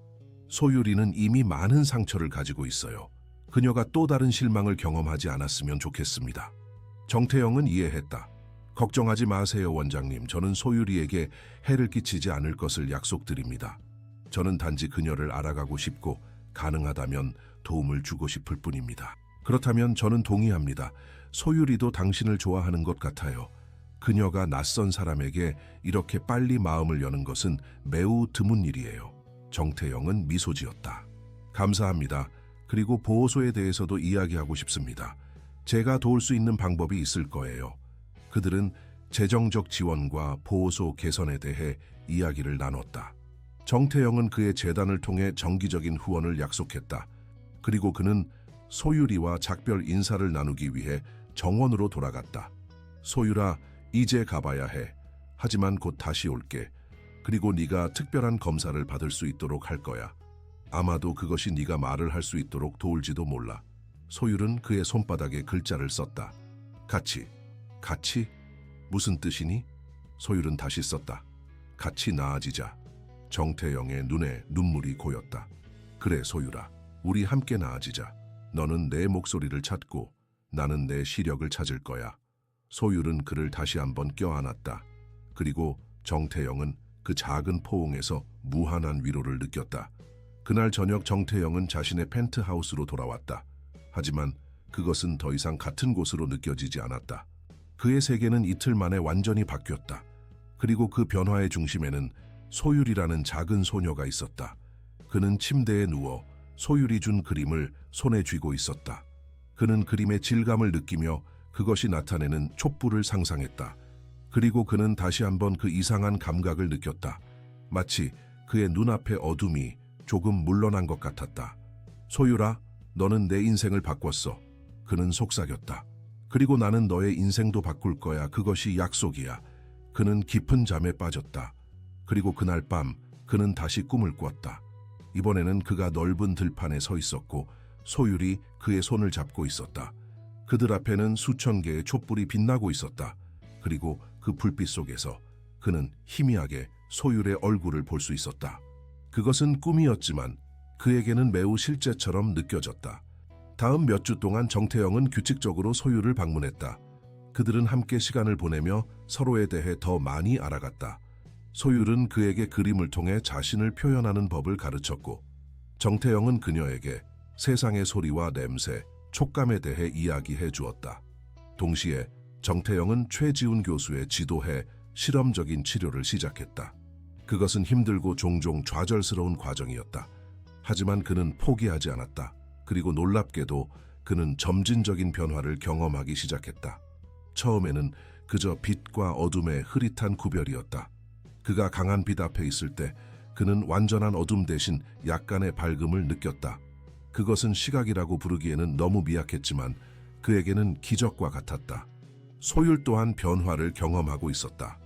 소유리는 이미 많은 상처를 가지고 있어요. 그녀가 또 다른 실망을 경험하지 않았으면 좋겠습니다. 정태영은 이해했다. 걱정하지 마세요, 원장님. 저는 소유리에게 해를 끼치지 않을 것을 약속드립니다. 저는 단지 그녀를 알아가고 싶고 가능하다면 도움을 주고 싶을 뿐입니다. 그렇다면 저는 동의합니다. 소유리도 당신을 좋아하는 것 같아요. 그녀가 낯선 사람에게 이렇게 빨리 마음을 여는 것은 매우 드문 일이에요. 정태영은 미소 지었다. 감사합니다. 그리고 보호소에 대해서도 이야기하고 싶습니다. 제가 도울 수 있는 방법이 있을 거예요. 그들은 재정적 지원과 보호소 개선에 대해 이야기를 나눴다. 정태영은 그의 재단을 통해 정기적인 후원을 약속했다. 그리고 그는 소유리와 작별 인사를 나누기 위해 정원으로 돌아갔다. 소유라, 이제 가봐야 해. 하지만 곧 다시 올게. 그리고 네가 특별한 검사를 받을 수 있도록 할 거야. 아마도 그것이 네가 말을 할 수 있도록 도울지도 몰라. 소율은 그의 손바닥에 글자를 썼다. 같이. 무슨 뜻이니? 소율은 다시 썼다. 같이 나아지자. 정태영의 눈에 눈물이 고였다. 그래, 소율아. 우리 함께 나아지자. 너는 내 목소리를 찾고 나는 내 시력을 찾을 거야. 소율은 그를 다시 한번 껴안았다. 그리고 정태영은 그 작은 포옹에서 무한한 위로를 느꼈다. 그날 저녁 정태영은 자신의 펜트하우스로 돌아왔다. 하지만 그것은 더 이상 같은 곳으로 느껴지지 않았다. 그의 세계는 이틀 만에 완전히 바뀌었다. 그리고 그 변화의 중심에는 소율이라는 작은 소녀가 있었다. 그는 침대에 누워 소율이 준 그림을 손에 쥐고 있었다. 그는 그림의 질감을 느끼며 그것이 나타내는 촛불을 상상했다. 그리고 그는 다시 한번 그 이상한 감각을 느꼈다. 마치 그의 눈앞의 어둠이 조금 물러난 것 같았다. 소율아, 너는 내 인생을 바꿨어. 그는 속삭였다. 그리고 나는 너의 인생도 바꿀 거야. 그것이 약속이야. 그는 깊은 잠에 빠졌다. 그리고 그날 밤 그는 다시 꿈을 꿨다. 이번에는 그가 넓은 들판에 서 있었고 소율이 그의 손을 잡고 있었다. 그들 앞에는 수천 개의 촛불이 빛나고 있었다. 그리고 그 불빛 속에서 그는 희미하게 소율의 얼굴을 볼 수 있었다. 그것은 꿈이었지만 그에게는 매우 실제처럼 느껴졌다. 다음 몇 주 동안 정태영은 규칙적으로 소율을 방문했다. 그들은 함께 시간을 보내며 서로에 대해 더 많이 알아갔다. 소율은 그에게 그림을 통해 자신을 표현하는 법을 가르쳤고 정태영은 그녀에게 세상의 소리와 냄새, 촉감에 대해 이야기해 주었다. 동시에 정태영은 최지훈 교수의 지도해 실험적인 치료를 시작했다. 그것은 힘들고 종종 좌절스러운 과정이었다. 하지만 그는 포기하지 않았다. 그리고 놀랍게도 그는 점진적인 변화를 경험하기 시작했다. 처음에는 그저 빛과 어둠의 흐릿한 구별이었다. 그가 강한 빛 앞에 있을 때 그는 완전한 어둠 대신 약간의 밝음을 느꼈다. 그것은 시각이라고 부르기에는 너무 미약했지만 그에게는 기적과 같았다. 소율 또한 변화를 경험하고 있었다.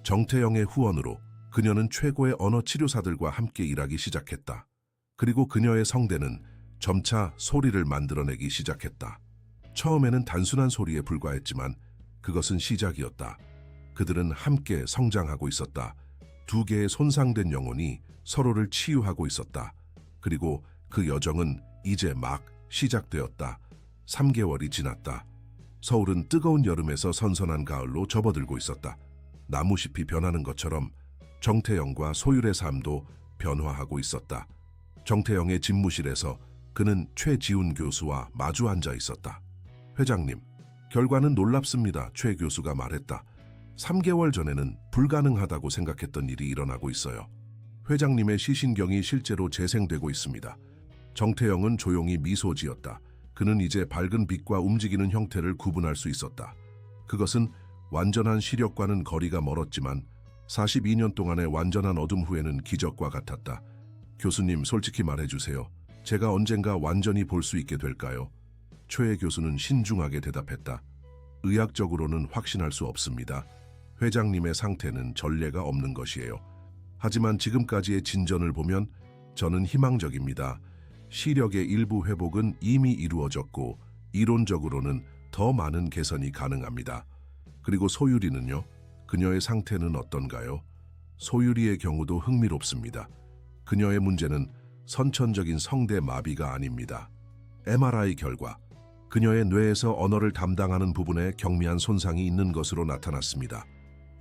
정태영의 후원으로 그녀는 최고의 언어 치료사들과 함께 일하기 시작했다. 그리고 그녀의 성대는 점차 소리를 만들어내기 시작했다. 처음에는 단순한 소리에 불과했지만 그것은 시작이었다. 그들은 함께 성장하고 있었다. 두 개의 손상된 영혼이 서로를 치유하고 있었다. 그리고 그 여정은 이제 막 시작되었다. 3개월이 지났다. 서울은 뜨거운 여름에서 선선한 가을로 접어들고 있었다. 나무잎이 변하는 것처럼 정태영과 소율의 삶도 변화하고 있었다. 정태영의 집무실에서 그는 최지훈 교수와 마주 앉아 있었다. 회장님, 결과는 놀랍습니다. 최 교수가 말했다. 3개월 전에는 불가능하다고 생각했던 일이 일어나고 있어요. 회장님의 시신경이 실제로 재생되고 있습니다. 정태영은 조용히 미소 지었다. 그는 이제 밝은 빛과 움직이는 형태를 구분할 수 있었다. 그것은 완전한 시력과는 거리가 멀었지만 42년 동안의 완전한 어둠 후에는 기적과 같았다. 교수님, 솔직히 말해주세요. 제가 언젠가 완전히 볼 수 있게 될까요? 최 교수는 신중하게 대답했다. 의학적으로는 확신할 수 없습니다. 회장님의 상태는 전례가 없는 것이에요. 하지만 지금까지의 진전을 보면 저는 희망적입니다. 시력의 일부 회복은 이미 이루어졌고 이론적으로는 더 많은 개선이 가능합니다. 그리고 소유리는요? 그녀의 상태는 어떤가요? 소유리의 경우도 흥미롭습니다. 그녀의 문제는 선천적인 성대 마비가 아닙니다. MRI 결과 그녀의 뇌에서 언어를 담당하는 부분에 경미한 손상이 있는 것으로 나타났습니다.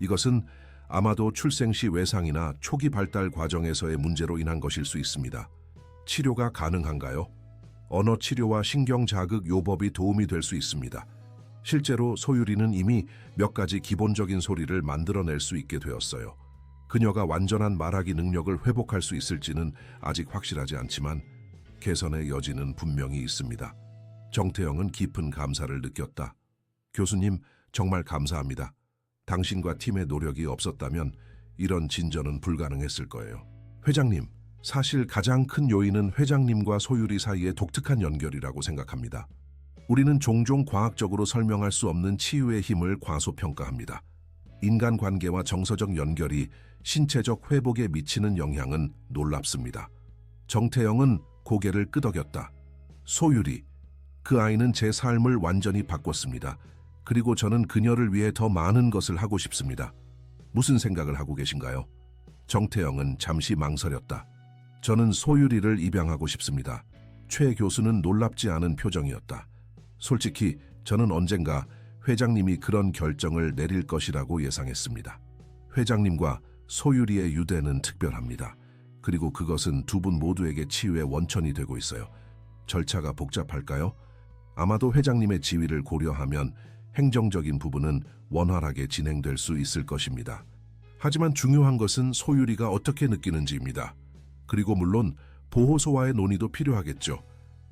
이것은 아마도 출생 시 외상이나 초기 발달 과정에서의 문제로 인한 것일 수 있습니다. 치료가 가능한가요? 언어 치료와 신경 자극 요법이 도움이 될 수 있습니다. 실제로 소유리는 이미 몇 가지 기본적인 소리를 만들어낼 수 있게 되었어요. 그녀가 완전한 말하기 능력을 회복할 수 있을지는 아직 확실하지 않지만 개선의 여지는 분명히 있습니다. 정태영은 깊은 감사를 느꼈다. 교수님, 정말 감사합니다. 당신과 팀의 노력이 없었다면 이런 진전은 불가능했을 거예요. 회장님, 사실 가장 큰 요인은 회장님과 소유리 사이의 독특한 연결이라고 생각합니다. 우리는 종종 과학적으로 설명할 수 없는 치유의 힘을 과소평가합니다. 인간관계와 정서적 연결이 신체적 회복에 미치는 영향은 놀랍습니다. 정태영은 고개를 끄덕였다. 소유리, 그 아이는 제 삶을 완전히 바꿨습니다. 그리고 저는 그녀를 위해 더 많은 것을 하고 싶습니다. 무슨 생각을 하고 계신가요? 정태영은 잠시 망설였다. 저는 소유리를 입양하고 싶습니다. 최 교수는 놀랍지 않은 표정이었다. 솔직히 저는 언젠가 회장님이 그런 결정을 내릴 것이라고 예상했습니다. 회장님과 소유리의 유대는 특별합니다. 그리고 그것은 두 분 모두에게 치유의 원천이 되고 있어요. 절차가 복잡할까요? 아마도 회장님의 지위를 고려하면 행정적인 부분은 원활하게 진행될 수 있을 것입니다. 하지만 중요한 것은 소유리가 어떻게 느끼는지입니다. 그리고 물론 보호소와의 논의도 필요하겠죠.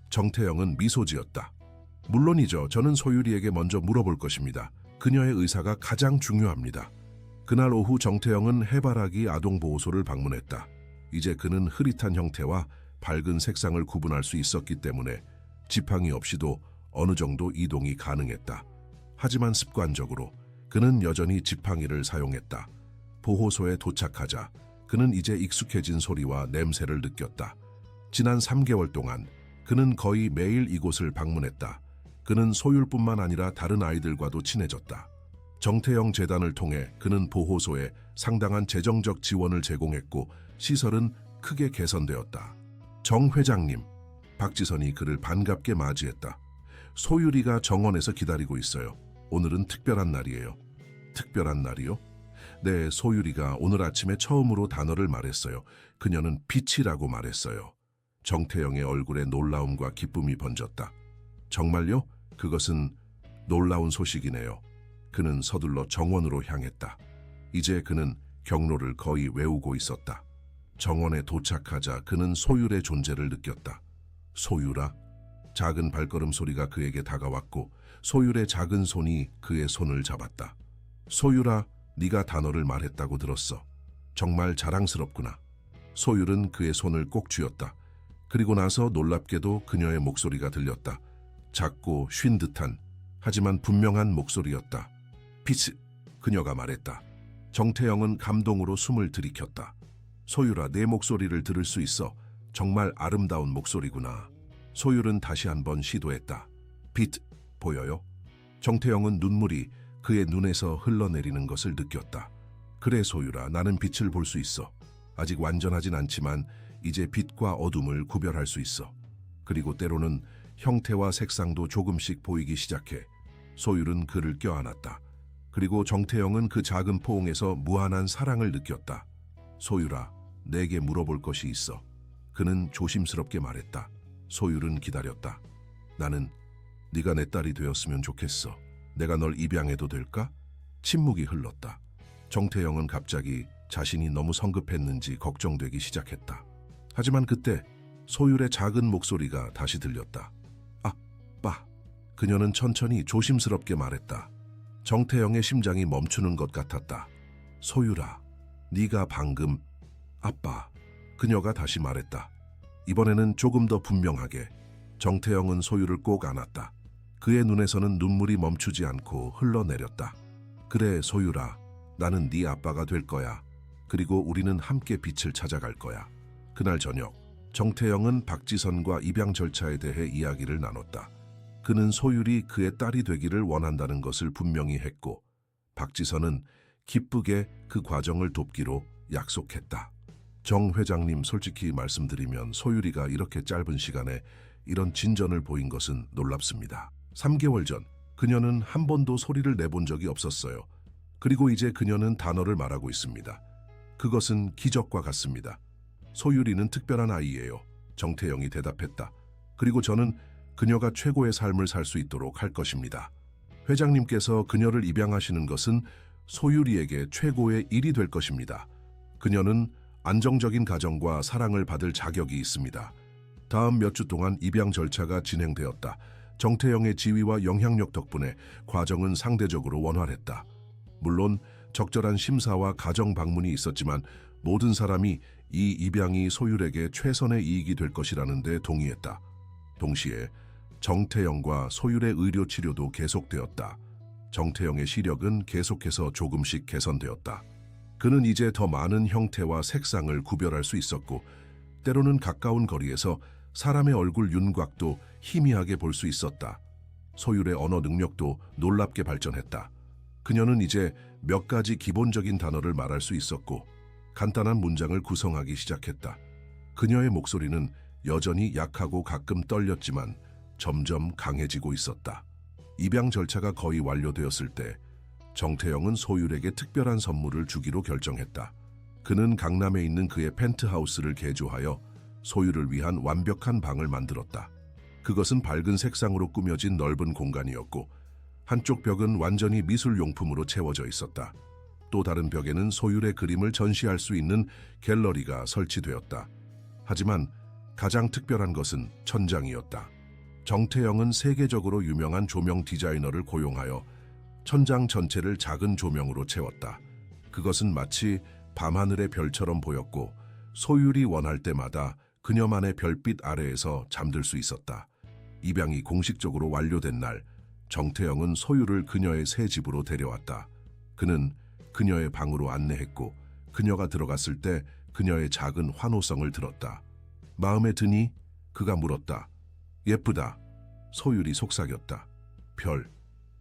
정태영은 미소 지었다. 물론이죠. 저는 소유리에게 먼저 물어볼 것입니다. 그녀의 의사가 가장 중요합니다. 그날 오후 정태영은 해바라기 아동보호소를 방문했다. 이제 그는 흐릿한 형태와 밝은 색상을 구분할 수 있었기 때문에 지팡이 없이도 어느 정도 이동이 가능했다. 하지만 습관적으로 그는 여전히 지팡이를 사용했다. 보호소에 도착하자 그는 이제 익숙해진 소리와 냄새를 느꼈다. 지난 3개월 동안 그는 거의 매일 이곳을 방문했다. 그는 소율뿐만 아니라 다른 아이들과도 친해졌다. 정태영 재단을 통해 그는 보호소에 상당한 재정적 지원을 제공했고 시설은 크게 개선되었다. 정 회장님, 박지선이 그를 반갑게 맞이했다. 소유리가 정원에서 기다리고 있어요. 오늘은 특별한 날이에요. 특별한 날이요? 네, 소유리가 오늘 아침에 처음으로 단어를 말했어요. 그녀는 빛이라고 말했어요. 정태영의 얼굴에 놀라움과 기쁨이 번졌다. 정말요? 그것은 놀라운 소식이네요. 그는 서둘러 정원으로 향했다. 이제 그는 경로를 거의 외우고 있었다. 정원에 도착하자 그는 소율의 존재를 느꼈다. 소율아? 작은 발걸음 소리가 그에게 다가왔고 소율의 작은 손이 그의 손을 잡았다. 소율아, 네가 단어를 말했다고 들었어. 정말 자랑스럽구나. 소율은 그의 손을 꼭 쥐었다. 그리고 나서 놀랍게도 그녀의 목소리가 들렸다. 작고 쉰 듯한 하지만 분명한 목소리였다. 피스, 그녀가 말했다. 정태영은 감동으로 숨을 들이켰다. 소율아, 내 목소리를 들을 수 있어. 정말 아름다운 목소리구나. 소율은 다시 한번 시도했다. 빛, 보여요? 정태영은 눈물이 그의 눈에서 흘러내리는 것을 느꼈다. 그래 소율아, 나는 빛을 볼 수 있어. 아직 완전하진 않지만 이제 빛과 어둠을 구별할 수 있어. 그리고 때로는 형태와 색상도 조금씩 보이기 시작해. 소율은 그를 껴안았다. 그리고 정태영은 그 작은 포옹에서 무한한 사랑을 느꼈다. 소율아, 내게 물어볼 것이 있어. 그는 조심스럽게 말했다. 소율은 기다렸다. 나는 네가 내 딸이 되었으면 좋겠어. 내가 널 입양해도 될까? 침묵이 흘렀다. 정태영은 갑자기 자신이 너무 성급했는지 걱정되기 시작했다. 하지만 그때 소율의 작은 목소리가 다시 들렸다. 아, 그녀는 천천히 조심스럽게 말했다. 정태영의 심장이 멈추는 것 같았다. 소율아, 네가 방금... 아빠. 그녀가 다시 말했다. 이번에는 조금 더 분명하게. 정태영은 소율을 꼭 안았다. 그의 눈에서는 눈물이 멈추지 않고 흘러내렸다. 그래, 소율아. 나는 네 아빠가 될 거야. 그리고 우리는 함께 빛을 찾아갈 거야. 그날 저녁, 정태영은 박지선과 입양 절차에 대해 이야기를 나눴다. 그는 소율이 그의 딸이 되기를 원한다는 것을 분명히 했고, 박지선은 기쁘게 그 과정을 돕기로 약속했다. 정 회장님, 솔직히 말씀드리면 소율이가 이렇게 짧은 시간에 이런 진전을 보인 것은 놀랍습니다. 3개월 전 그녀는 한 번도 소리를 내본 적이 없었어요. 그리고 이제 그녀는 단어를 말하고 있습니다. 그것은 기적과 같습니다. 소율이는 특별한 아이예요. 정태영이 대답했다. 그리고 저는 그녀가 최고의 삶을 살 수 있도록 할 것입니다. 회장님께서 그녀를 입양하시는 것은 소율이에게 최고의 일이 될 것입니다. 그녀는 안정적인 가정과 사랑을 받을 자격이 있습니다. 다음 몇 주 동안 입양 절차가 진행되었다. 정태영의 지위와 영향력 덕분에 과정은 상대적으로 원활했다. 물론 적절한 심사와 가정 방문이 있었지만 모든 사람이 이 입양이 소율에게 최선의 이익이 될 것이라는 데 동의했다. 동시에 정태영과 소율의 의료 치료도 계속되었다. 정태영의 시력은 계속해서 조금씩 개선되었다. 그는 이제 더 많은 형태와 색상을 구별할 수 있었고, 때로는 가까운 거리에서 사람의 얼굴 윤곽도 희미하게 볼 수 있었다. 소율의 언어 능력도 놀랍게 발전했다. 그녀는 이제 몇 가지 기본적인 단어를 말할 수 있었고, 간단한 문장을 구성하기 시작했다. 그녀의 목소리는 여전히 약하고 가끔 떨렸지만 점점 강해지고 있었다. 입양 절차가 거의 완료되었을 때 정태영은 소율에게 특별한 선물을 주기로 결정했다. 그는 강남에 있는 그의 펜트하우스를 개조하여 소율을 위한 완벽한 방을 만들었다. 그것은 밝은 색상으로 꾸며진 넓은 공간이었고, 한쪽 벽은 완전히 미술용품으로 채워져 있었다. 또 다른 벽에는 소율의 그림을 전시할 수 있는 갤러리가 설치되었다. 하지만 가장 특별한 것은 천장이었다. 정태영은 세계적으로 유명한 조명 디자이너를 고용하여 천장 전체를 작은 조명으로 채웠다. 그것은 마치 밤하늘의 별처럼 보였고, 소율이 원할 때마다 그녀만의 별빛 아래에서 잠들 수 있었다. 입양이 공식적으로 완료된 날, 정태영은 소율을 그녀의 새 집으로 데려왔다. 그는 그녀의 방으로 안내했고, 그녀가 들어갔을 때 그녀의 작은 환호성을 들었다. 마음에 드니? 그가 물었다. 예쁘다. 소율이 속삭였다. 별,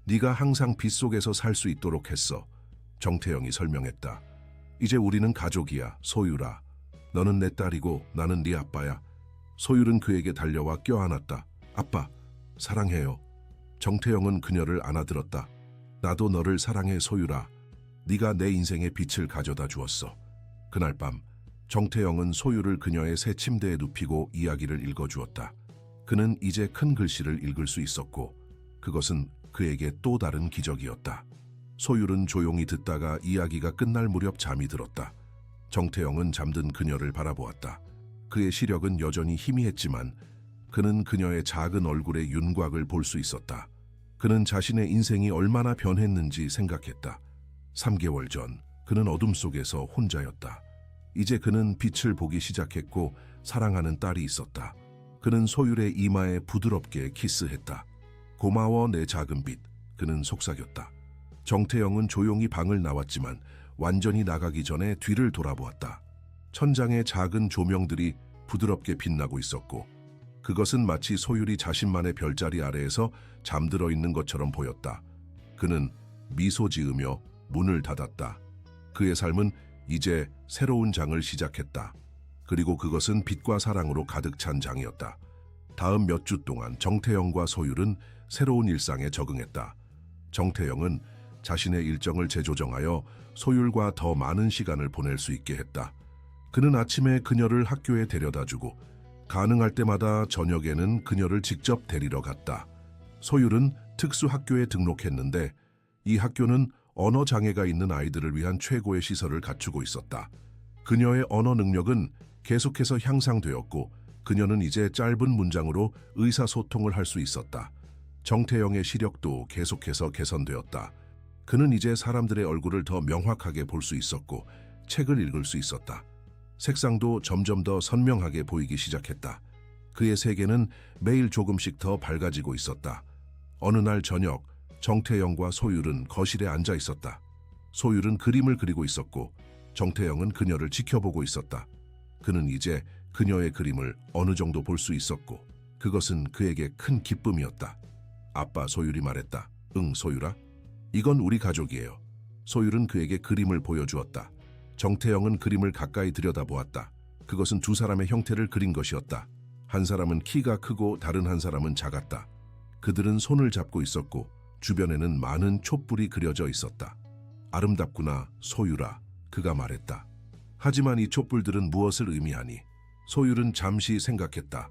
네가 항상 빛 속에서 살 수 있도록 했어. 정태영이 설명했다. 이제 우리는 가족이야, 소율아. 너는 내 딸이고 나는 네 아빠야. 소율은 그에게 달려와 껴안았다. 아빠, 사랑해요. 정태영은 그녀를 안아들었다. 나도 너를 사랑해, 소율아. 네가 내 인생의 빛을 가져다 주었어. 그날 밤, 정태영은 소율을 그녀의 새 침대에 눕히고 이야기를 읽어주었다. 그는 이제 큰 글씨를 읽을 수 있었고, 그것은 그에게 또 다른 기적이었다. 소율은 조용히 듣다가 이야기가 끝날 무렵 잠이 들었다. 정태영은 잠든 그녀를 바라보았다. 그의 시력은 여전히 희미했지만 그는 그녀의 작은 얼굴의 윤곽을 볼 수 있었다. 그는 자신의 인생이 얼마나 변했는지 생각했다. 3개월 전 그는 어둠 속에서 혼자였다. 이제 그는 빛을 보기 시작했고 사랑하는 딸이 있었다. 그는 소율의 이마에 부드럽게 키스했다. 고마워, 내 작은 빛. 그는 속삭였다. 정태영은 조용히 방을 나왔지만 완전히 나가기 전에 뒤를 돌아보았다. 천장에 작은 조명들이 부드럽게 빛나고 있었고, 그것은 마치 소율이 자신만의 별자리 아래에서 잠들어 있는 것처럼 보였다. 그는 미소 지으며 문을 닫았다. 그의 삶은 이제 새로운 장을 시작했다. 그리고 그것은 빛과 사랑으로 가득 찬 장이었다. 다음 몇 주 동안 정태영과 소율은 새로운 일상에 적응했다. 정태영은 자신의 일정을 재조정하여 소율과 더 많은 시간을 보낼 수 있게 했다. 그는 아침에 그녀를 학교에 데려다주고 가능할 때마다 저녁에는 그녀를 직접 데리러 갔다. 소율은 특수학교에 등록했는데 이 학교는 언어 장애가 있는 아이들을 위한 최고의 시설을 갖추고 있었다. 그녀의 언어 능력은 계속해서 향상되었고, 그녀는 이제 짧은 문장으로 의사소통을 할 수 있었다. 정태영의 시력도 계속해서 개선되었다. 그는 이제 사람들의 얼굴을 더 명확하게 볼 수 있었고 책을 읽을 수 있었다. 색상도 점점 더 선명하게 보이기 시작했다. 그의 세계는 매일 조금씩 더 밝아지고 있었다. 어느 날 저녁, 정태영과 소율은 거실에 앉아 있었다. 소율은 그림을 그리고 있었고 정태영은 그녀를 지켜보고 있었다. 그는 이제 그녀의 그림을 어느 정도 볼 수 있었고 그것은 그에게 큰 기쁨이었다. 아빠, 소율이 말했다. 응, 소율아. 이건 우리 가족이에요. 소율은 그에게 그림을 보여주었다. 정태영은 그림을 가까이 들여다보았다. 그것은 두 사람의 형태를 그린 것이었다. 한 사람은 키가 크고 다른 한 사람은 작았다. 그들은 손을 잡고 있었고 주변에는 많은 촛불이 그려져 있었다. 아름답구나, 소율아, 그가 말했다. 하지만 이 촛불들은 무엇을 의미하니? 소율은 잠시 생각했다.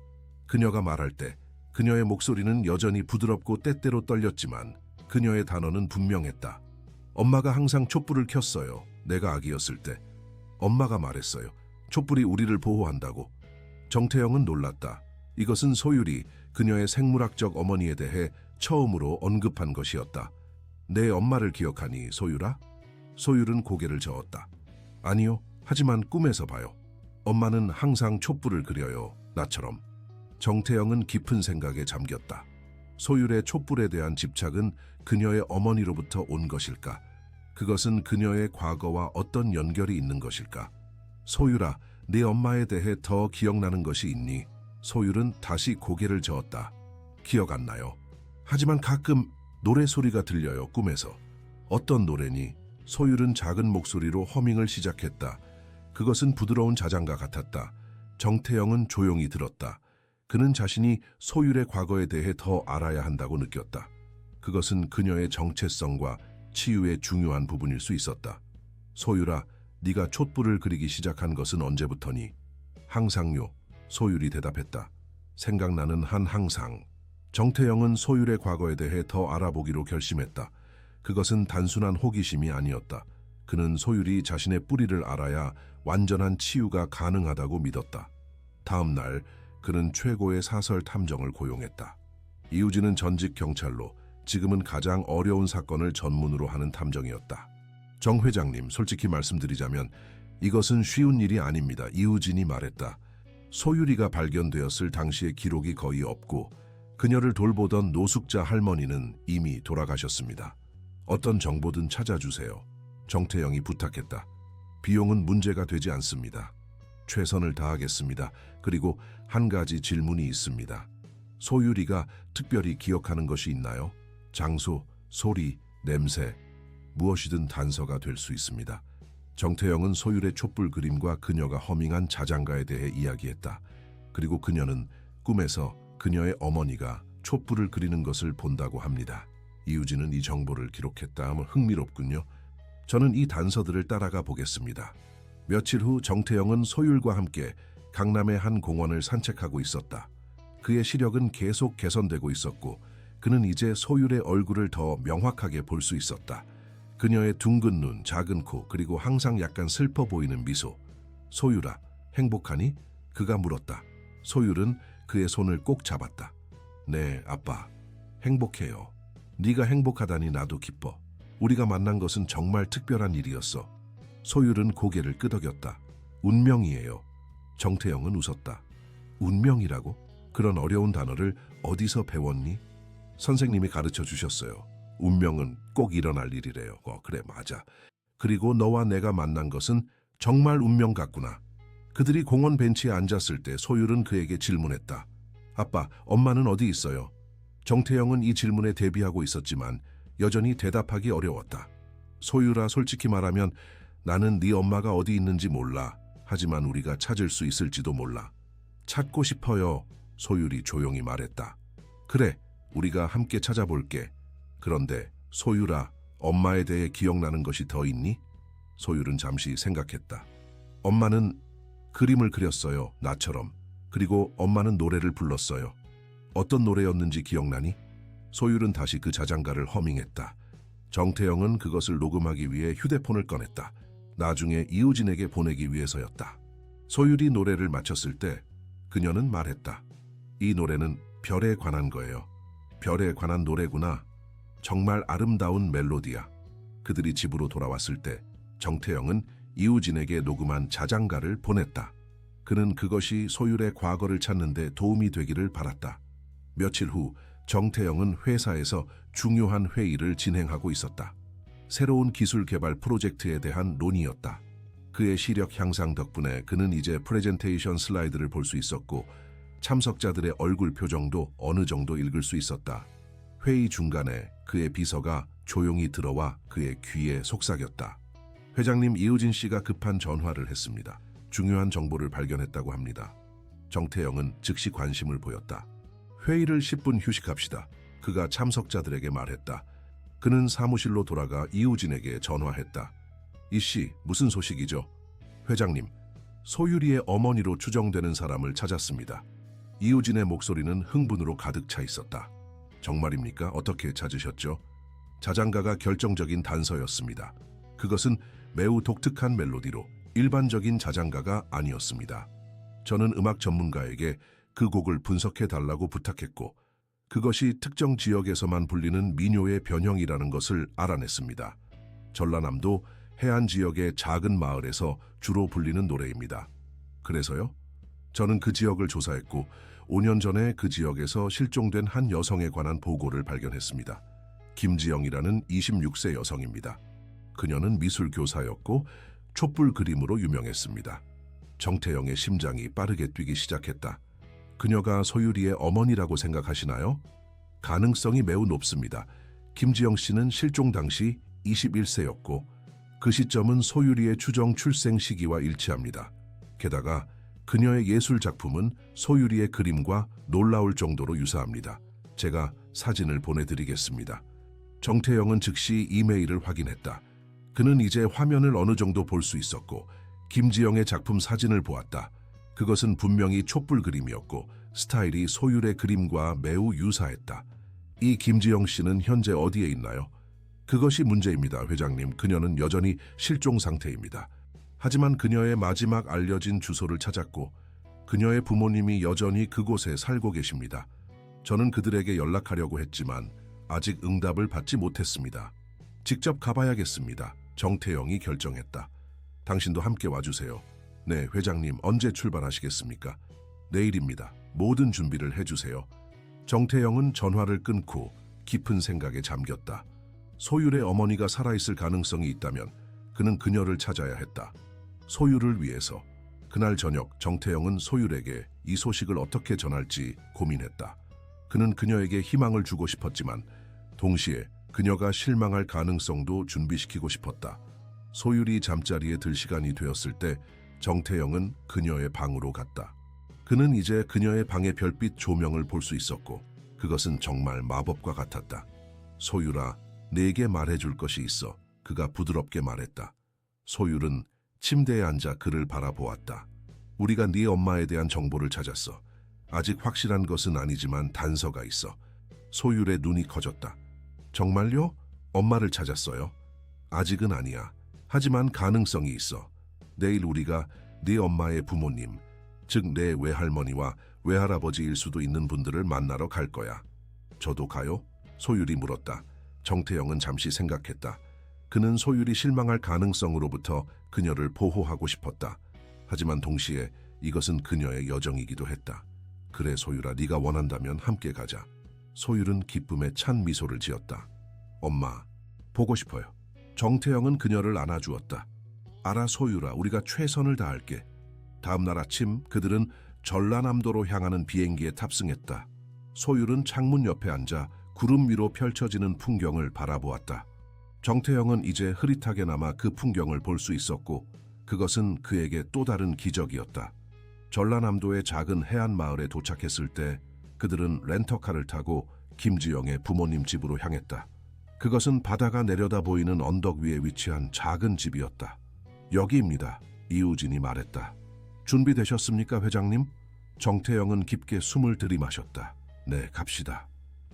그녀가 말할 때 그녀의 목소리는 여전히 부드럽고 때때로 떨렸지만 그녀의 단어는 분명했다. 엄마가 항상 촛불을 켰어요. 내가 아기였을 때. 엄마가 말했어요. 촛불이 우리를 보호한다고. 정태영은 놀랐다. 이것은 소율이 그녀의 생물학적 어머니에 대해 처음으로 언급한 것이었다. 내 엄마를 기억하니, 소율아? 소율은 고개를 저었다. 아니요, 하지만 꿈에서 봐요. 엄마는 항상 촛불을 그려요, 나처럼. 정태영은 깊은 생각에 잠겼다. 소율의 촛불에 대한 집착은 그녀의 어머니로부터 온 것일까? 그것은 그녀의 과거와 어떤 연결이 있는 것일까? 소율아, 네 엄마에 대해 더 기억나는 것이 있니? 소율은 다시 고개를 저었다. 기억 안 나요. 하지만 가끔 노래소리가 들려요, 꿈에서. 어떤 노래니? 소율은 작은 목소리로 허밍을 시작했다. 그것은 부드러운 자장가 같았다. 정태영은 조용히 들었다. 그는 자신이 소율의 과거에 대해 더 알아야 한다고 느꼈다. 그것은 그녀의 정체성과 치유의 중요한 부분일 수 있었다. 소율아, 네가 촛불을 그리기 시작한 것은 언제부터니? 항상요, 소율이 대답했다. 생각나는 한 항상. 정태영은 소율의 과거에 대해 더 알아보기로 결심했다. 그것은 단순한 호기심이 아니었다. 그는 소율이 자신의 뿌리를 알아야 완전한 치유가 가능하다고 믿었다. 다음 날 그는 최고의 사설 탐정을 고용했다. 이우진은 전직 경찰로 지금은 가장 어려운 사건을 전문으로 하는 탐정이었다. 정 회장님, 솔직히 말씀드리자면 이것은 쉬운 일이 아닙니다. 이우진이 말했다. 소율이가 발견되었을 당시의 기록이 거의 없고 그녀를 돌보던 노숙자 할머니는 이미 돌아가셨습니다. 어떤 정보든 찾아주세요. 정태영이 부탁했다. 비용은 문제가 되지 않습니다. 최선을 다하겠습니다. 그리고 한 가지 질문이 있습니다. 소율이가 특별히 기억하는 것이 있나요? 장소, 소리, 냄새, 무엇이든 단서가 될 수 있습니다. 정태영은 소율의 촛불 그림과 그녀가 허밍한 자장가에 대해 이야기했다. 그리고 그녀는 꿈에서 그녀의 어머니가 촛불을 그리는 것을 본다고 합니다. 이우진은 이 정보를 기록했다 하면 흥미롭군요. 저는 이 단서들을 따라가 보겠습니다. 며칠 후 정태영은 소율과 함께 강남의 한 공원을 산책하고 있었다. 그의 시력은 계속 개선되고 있었고 그는 이제 소율의 얼굴을 더 명확하게 볼 수 있었다. 그녀의 둥근 눈, 작은 코, 그리고 항상 약간 슬퍼 보이는 미소. 소율아, 행복하니? 그가 물었다. 소율은 그의 손을 꼭 잡았다. 네, 아빠. 행복해요. 네가 행복하다니 나도 기뻐. 우리가 만난 것은 정말 특별한 일이었어. 소율은 고개를 끄덕였다. 운명이에요. 정태영은 웃었다. 운명이라고? 그런 어려운 단어를 어디서 배웠니? 선생님이 가르쳐 주셨어요. 운명은 꼭 일어날 일이래요. 그래, 맞아. 그리고 너와 내가 만난 것은 정말 운명 같구나. 그들이 공원 벤치에 앉았을 때 소율은 그에게 질문했다. 아빠, 엄마는 어디 있어요? 정태영은 이 질문에 대비하고 있었지만 여전히 대답하기 어려웠다. 소율아, 솔직히 말하면 나는 네 엄마가 어디 있는지 몰라. 하지만 우리가 찾을 수 있을지도 몰라. 찾고 싶어요. 소율이 조용히 말했다. 그래, 우리가 함께 찾아볼게. 그런데 소율아, 엄마에 대해 기억나는 것이 더 있니? 소율은 잠시 생각했다. 엄마는 그림을 그렸어요, 나처럼. 그리고 엄마는 노래를 불렀어요. 어떤 노래였는지 기억나니? 소율은 다시 그 자장가를 허밍했다. 정태영은 그것을 녹음하기 위해 휴대폰을 꺼냈다. 나중에 이우진에게 보내기 위해서였다. 소율이 노래를 마쳤을 때 그녀는 말했다. 이 노래는 별에 관한 거예요. 별에 관한 노래구나. 정말 아름다운 멜로디야. 그들이 집으로 돌아왔을 때 정태영은 이우진에게 녹음한 자장가를 보냈다. 그는 그것이 소율의 과거를 찾는 데 도움이 되기를 바랐다. 며칠 후 정태영은 회사에서 중요한 회의를 진행하고 있었다. 새로운 기술 개발 프로젝트에 대한 논의였다. 그의 시력 향상 덕분에 그는 이제 프레젠테이션 슬라이드를 볼 수 있었고 참석자들의 얼굴 표정도 어느 정도 읽을 수 있었다. 회의 중간에 그의 비서가 조용히 들어와 그의 귀에 속삭였다. 회장님, 이우진 씨가 급한 전화를 했습니다. 중요한 정보를 발견했다고 합니다. 정태영은 즉시 관심을 보였다. 회의를 10분 휴식합시다. 그가 참석자들에게 말했다. 그는 사무실로 돌아가 이우진에게 전화했다. 이씨, 무슨 소식이죠? 회장님, 소유리의 어머니로 추정되는 사람을 찾았습니다. 이우진의 목소리는 흥분으로 가득 차 있었다. 정말입니까? 어떻게 찾으셨죠? 자장가가 결정적인 단서였습니다. 그것은 매우 독특한 멜로디로 일반적인 자장가가 아니었습니다. 저는 음악 전문가에게 그 곡을 분석해달라고 부탁했고 그것이 특정 지역에서만 불리는 민요의 변형이라는 것을 알아냈습니다. 전라남도 해안 지역의 작은 마을에서 주로 불리는 노래입니다. 그래서요? 저는 그 지역을 조사했고 5년 전에 그 지역에서 실종된 한 여성에 관한 보고를 발견했습니다. 김지영이라는 26세 여성입니다. 그녀는 미술 교사였고 촛불 그림으로 유명했습니다. 정태영의 심장이 빠르게 뛰기 시작했다. 그녀가 소유리의 어머니라고 생각하시나요? 가능성이 매우 높습니다. 김지영 씨는 실종 당시 21세였고 그 시점은 소유리의 추정 출생 시기와 일치합니다. 게다가 그녀의 예술 작품은 소유리의 그림과 놀라울 정도로 유사합니다. 제가 사진을 보내드리겠습니다. 정태영은 즉시 이메일을 확인했다. 그는 이제 화면을 어느 정도 볼 수 있었고 김지영의 작품 사진을 보았다. 그것은 분명히 촛불 그림이었고 스타일이 소율의 그림과 매우 유사했다. 이 김지영 씨는 현재 어디에 있나요? 그것이 문제입니다, 회장님. 그녀는 여전히 실종 상태입니다. 하지만 그녀의 마지막 알려진 주소를 찾았고 그녀의 부모님이 여전히 그곳에 살고 계십니다. 저는 그들에게 연락하려고 했지만 아직 응답을 받지 못했습니다. 직접 가봐야겠습니다. 정태영이 결정했다. 당신도 함께 와주세요. 네, 회장님, 언제 출발하시겠습니까? 내일입니다. 모든 준비를 해주세요. 정태영은 전화를 끊고 깊은 생각에 잠겼다. 소율의 어머니가 살아있을 가능성이 있다면 그는 그녀를 찾아야 했다. 소율을 위해서. 그날 저녁 정태영은 소율에게 이 소식을 어떻게 전할지 고민했다. 그는 그녀에게 희망을 주고 싶었지만 동시에 그녀가 실망할 가능성도 준비시키고 싶었다. 소율이 잠자리에 들 시간이 되었을 때 정태영은 그녀의 방으로 갔다. 그는 이제 그녀의 방의 별빛 조명을 볼 수 있었고 그것은 정말 마법과 같았다. 소율아, 내게 말해줄 것이 있어. 그가 부드럽게 말했다. 소율은 침대에 앉아 그를 바라보았다. 우리가 네 엄마에 대한 정보를 찾았어. 아직 확실한 것은 아니지만 단서가 있어. 소율의 눈이 커졌다. 정말요? 엄마를 찾았어요? 아직은 아니야. 하지만 가능성이 있어. 내일 우리가 네 엄마의 부모님, 즉 내 외할머니와 외할아버지일 수도 있는 분들을 만나러 갈 거야. 저도 가요? 소율이 물었다. 정태영은 잠시 생각했다. 그는 소율이 실망할 가능성으로부터 그녀를 보호하고 싶었다. 하지만 동시에 이것은 그녀의 여정이기도 했다. 그래 소율아, 네가 원한다면 함께 가자. 소율은 기쁨에 찬 미소를 지었다. 엄마, 보고 싶어요. 정태영은 그녀를 안아주었다. 알아 소율아, 우리가 최선을 다할게. 다음 날 아침 그들은 전라남도로 향하는 비행기에 탑승했다. 소율은 창문 옆에 앉아 구름 위로 펼쳐지는 풍경을 바라보았다. 정태영은 이제 흐릿하게나마 그 풍경을 볼 수 있었고 그것은 그에게 또 다른 기적이었다. 전라남도의 작은 해안 마을에 도착했을 때 그들은 렌터카를 타고 김지영의 부모님 집으로 향했다. 그것은 바다가 내려다 보이는 언덕 위에 위치한 작은 집이었다. 여기입니다. 이우진이 말했다. 준비되셨습니까, 회장님? 정태영은 깊게 숨을 들이마셨다. 네, 갑시다.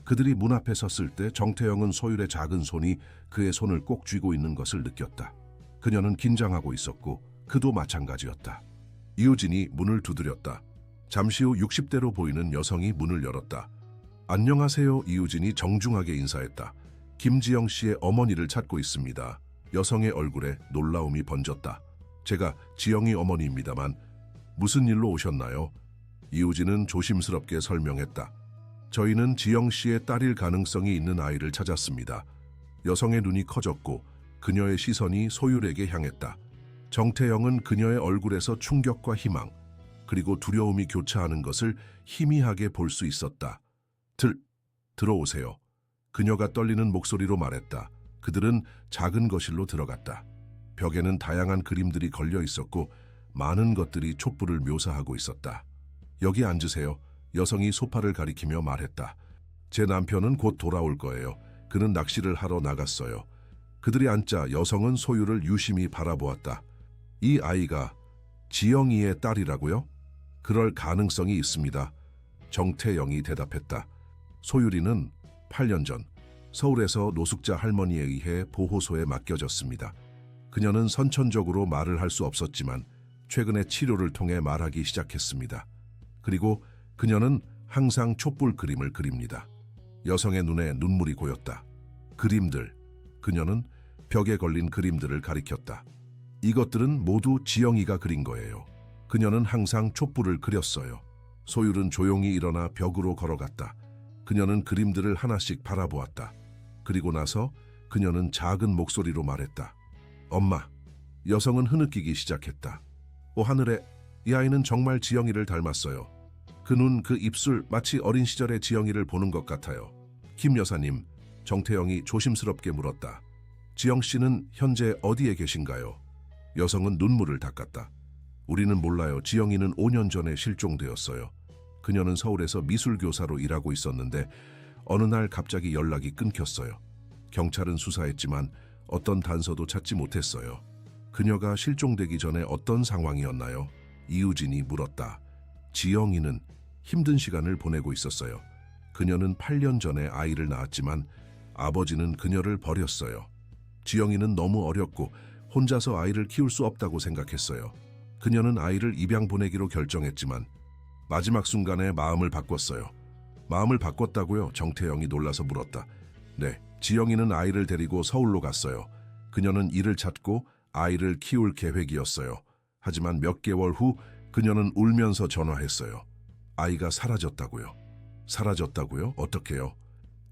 그들이 문 앞에 섰을 때 정태영은 소율의 작은 손이 그의 손을 꼭 쥐고 있는 것을 느꼈다. 그녀는 긴장하고 있었고 그도 마찬가지였다. 이우진이 문을 두드렸다. 잠시 후 60대로 보이는 여성이 문을 열었다. 안녕하세요. 이유진이 정중하게 인사했다. 김지영 씨의 어머니를 찾고 있습니다. 여성의 얼굴에 놀라움이 번졌다. 제가 지영이 어머니입니다만 무슨 일로 오셨나요? 이유진은 조심스럽게 설명했다. 저희는 지영 씨의 딸일 가능성이 있는 아이를 찾았습니다. 여성의 눈이 커졌고 그녀의 시선이 소율에게 향했다. 정태영은 그녀의 얼굴에서 충격과 희망, 그리고 두려움이 교차하는 것을 희미하게 볼 수 있었다. 들어오세요. 그녀가 떨리는 목소리로 말했다. 그들은 작은 거실로 들어갔다. 벽에는 다양한 그림들이 걸려 있었고 많은 것들이 촛불을 묘사하고 있었다. 여기 앉으세요. 여성이 소파를 가리키며 말했다. 제 남편은 곧 돌아올 거예요. 그는 낚시를 하러 나갔어요. 그들이 앉자 여성은 소율을 유심히 바라보았다. 이 아이가 지영이의 딸이라고요? 그럴 가능성이 있습니다. 정태영이 대답했다. 소율이는 8년 전 서울에서 노숙자 할머니에 의해 보호소에 맡겨졌습니다. 그녀는 선천적으로 말을 할 수 없었지만 최근에 치료를 통해 말하기 시작했습니다. 그리고 그녀는 항상 촛불 그림을 그립니다. 여성의 눈에 눈물이 고였다. 그림들. 그녀는 벽에 걸린 그림들을 가리켰다. 이것들은 모두 지영이가 그린 거예요. 그녀는 항상 촛불을 그렸어요. 소율은 조용히 일어나 벽으로 걸어갔다. 그녀는 그림들을 하나씩 바라보았다. 그리고 나서 그녀는 작은 목소리로 말했다. 엄마. 여성은 흐느끼기 시작했다. 오 하늘에, 이 아이는 정말 지영이를 닮았어요. 그 눈, 그 입술, 마치 어린 시절의 지영이를 보는 것 같아요. 김 여사님, 정태영이 조심스럽게 물었다. 지영 씨는 현재 어디에 계신가요? 여성은 눈물을 닦았다. 우리는 몰라요. 지영이는 5년 전에 실종되었어요. 그녀는 서울에서 미술교사로 일하고 있었는데 어느 날 갑자기 연락이 끊겼어요. 경찰은 수사했지만 어떤 단서도 찾지 못했어요. 그녀가 실종되기 전에 어떤 상황이었나요? 이유진이 물었다. 지영이는 힘든 시간을 보내고 있었어요. 그녀는 8년 전에 아이를 낳았지만 아버지는 그녀를 버렸어요. 지영이는 너무 어렸고 혼자서 아이를 키울 수 없다고 생각했어요. 그녀는 아이를 입양 보내기로 결정했지만 마지막 순간에 마음을 바꿨어요. 마음을 바꿨다고요? 정태영이 놀라서 물었다. 네, 지영이는 아이를 데리고 서울로 갔어요. 그녀는 일을 찾고 아이를 키울 계획이었어요. 하지만 몇 개월 후 그녀는 울면서 전화했어요. 아이가 사라졌다고요. 사라졌다고요? 어떻게요?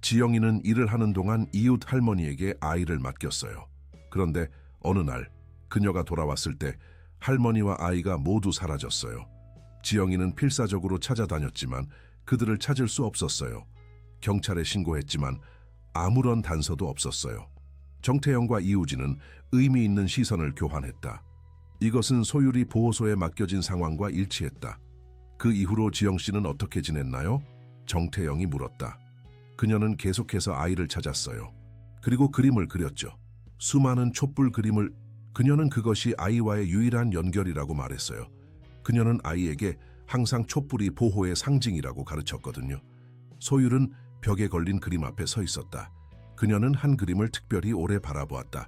지영이는 일을 하는 동안 이웃 할머니에게 아이를 맡겼어요. 그런데 어느 날 그녀가 돌아왔을 때 할머니와 아이가 모두 사라졌어요. 지영이는 필사적으로 찾아다녔지만 그들을 찾을 수 없었어요. 경찰에 신고했지만 아무런 단서도 없었어요. 정태영과 이우진은 의미 있는 시선을 교환했다. 이것은 소율이 보호소에 맡겨진 상황과 일치했다. 그 이후로 지영 씨는 어떻게 지냈나요? 정태영이 물었다. 그녀는 계속해서 아이를 찾았어요. 그리고 그림을 그렸죠. 수많은 촛불 그림을. 그녀는 그것이 아이와의 유일한 연결이라고 말했어요. 그녀는 아이에게 항상 촛불이 보호의 상징이라고 가르쳤거든요. 소율은 벽에 걸린 그림 앞에 서 있었다. 그녀는 한 그림을 특별히 오래 바라보았다.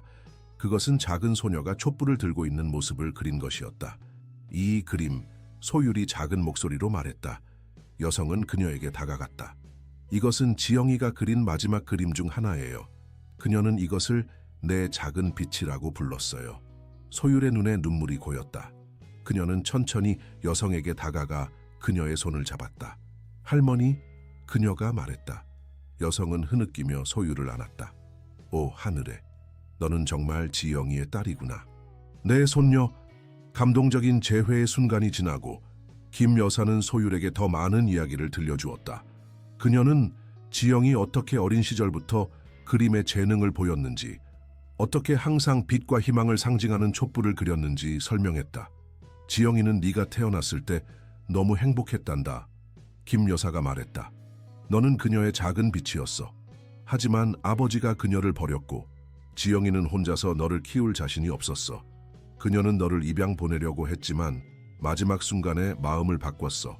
그것은 작은 소녀가 촛불을 들고 있는 모습을 그린 것이었다. 이 그림, 소율이 작은 목소리로 말했다. 여성은 그녀에게 다가갔다. 이것은 지영이가 그린 마지막 그림 중 하나예요. 그녀는 이것을 내 작은 빛이라고 불렀어요. 소율의 눈에 눈물이 고였다. 그녀는 천천히 여성에게 다가가 그녀의 손을 잡았다. 할머니, 그녀가 말했다. 여성은 흐느끼며 소율을 안았다. 오 하늘에, 너는 정말 지영이의 딸이구나. 내 손녀. 감동적인 재회의 순간이 지나고 김 여사는 소율에게 더 많은 이야기를 들려주었다. 그녀는 지영이 어떻게 어린 시절부터 그림의 재능을 보였는지, 어떻게 항상 빛과 희망을 상징하는 촛불을 그렸는지 설명했다. 지영이는 네가 태어났을 때 너무 행복했단다. 김 여사가 말했다. 너는 그녀의 작은 빛이었어. 하지만 아버지가 그녀를 버렸고 지영이는 혼자서 너를 키울 자신이 없었어. 그녀는 너를 입양 보내려고 했지만 마지막 순간에 마음을 바꿨어.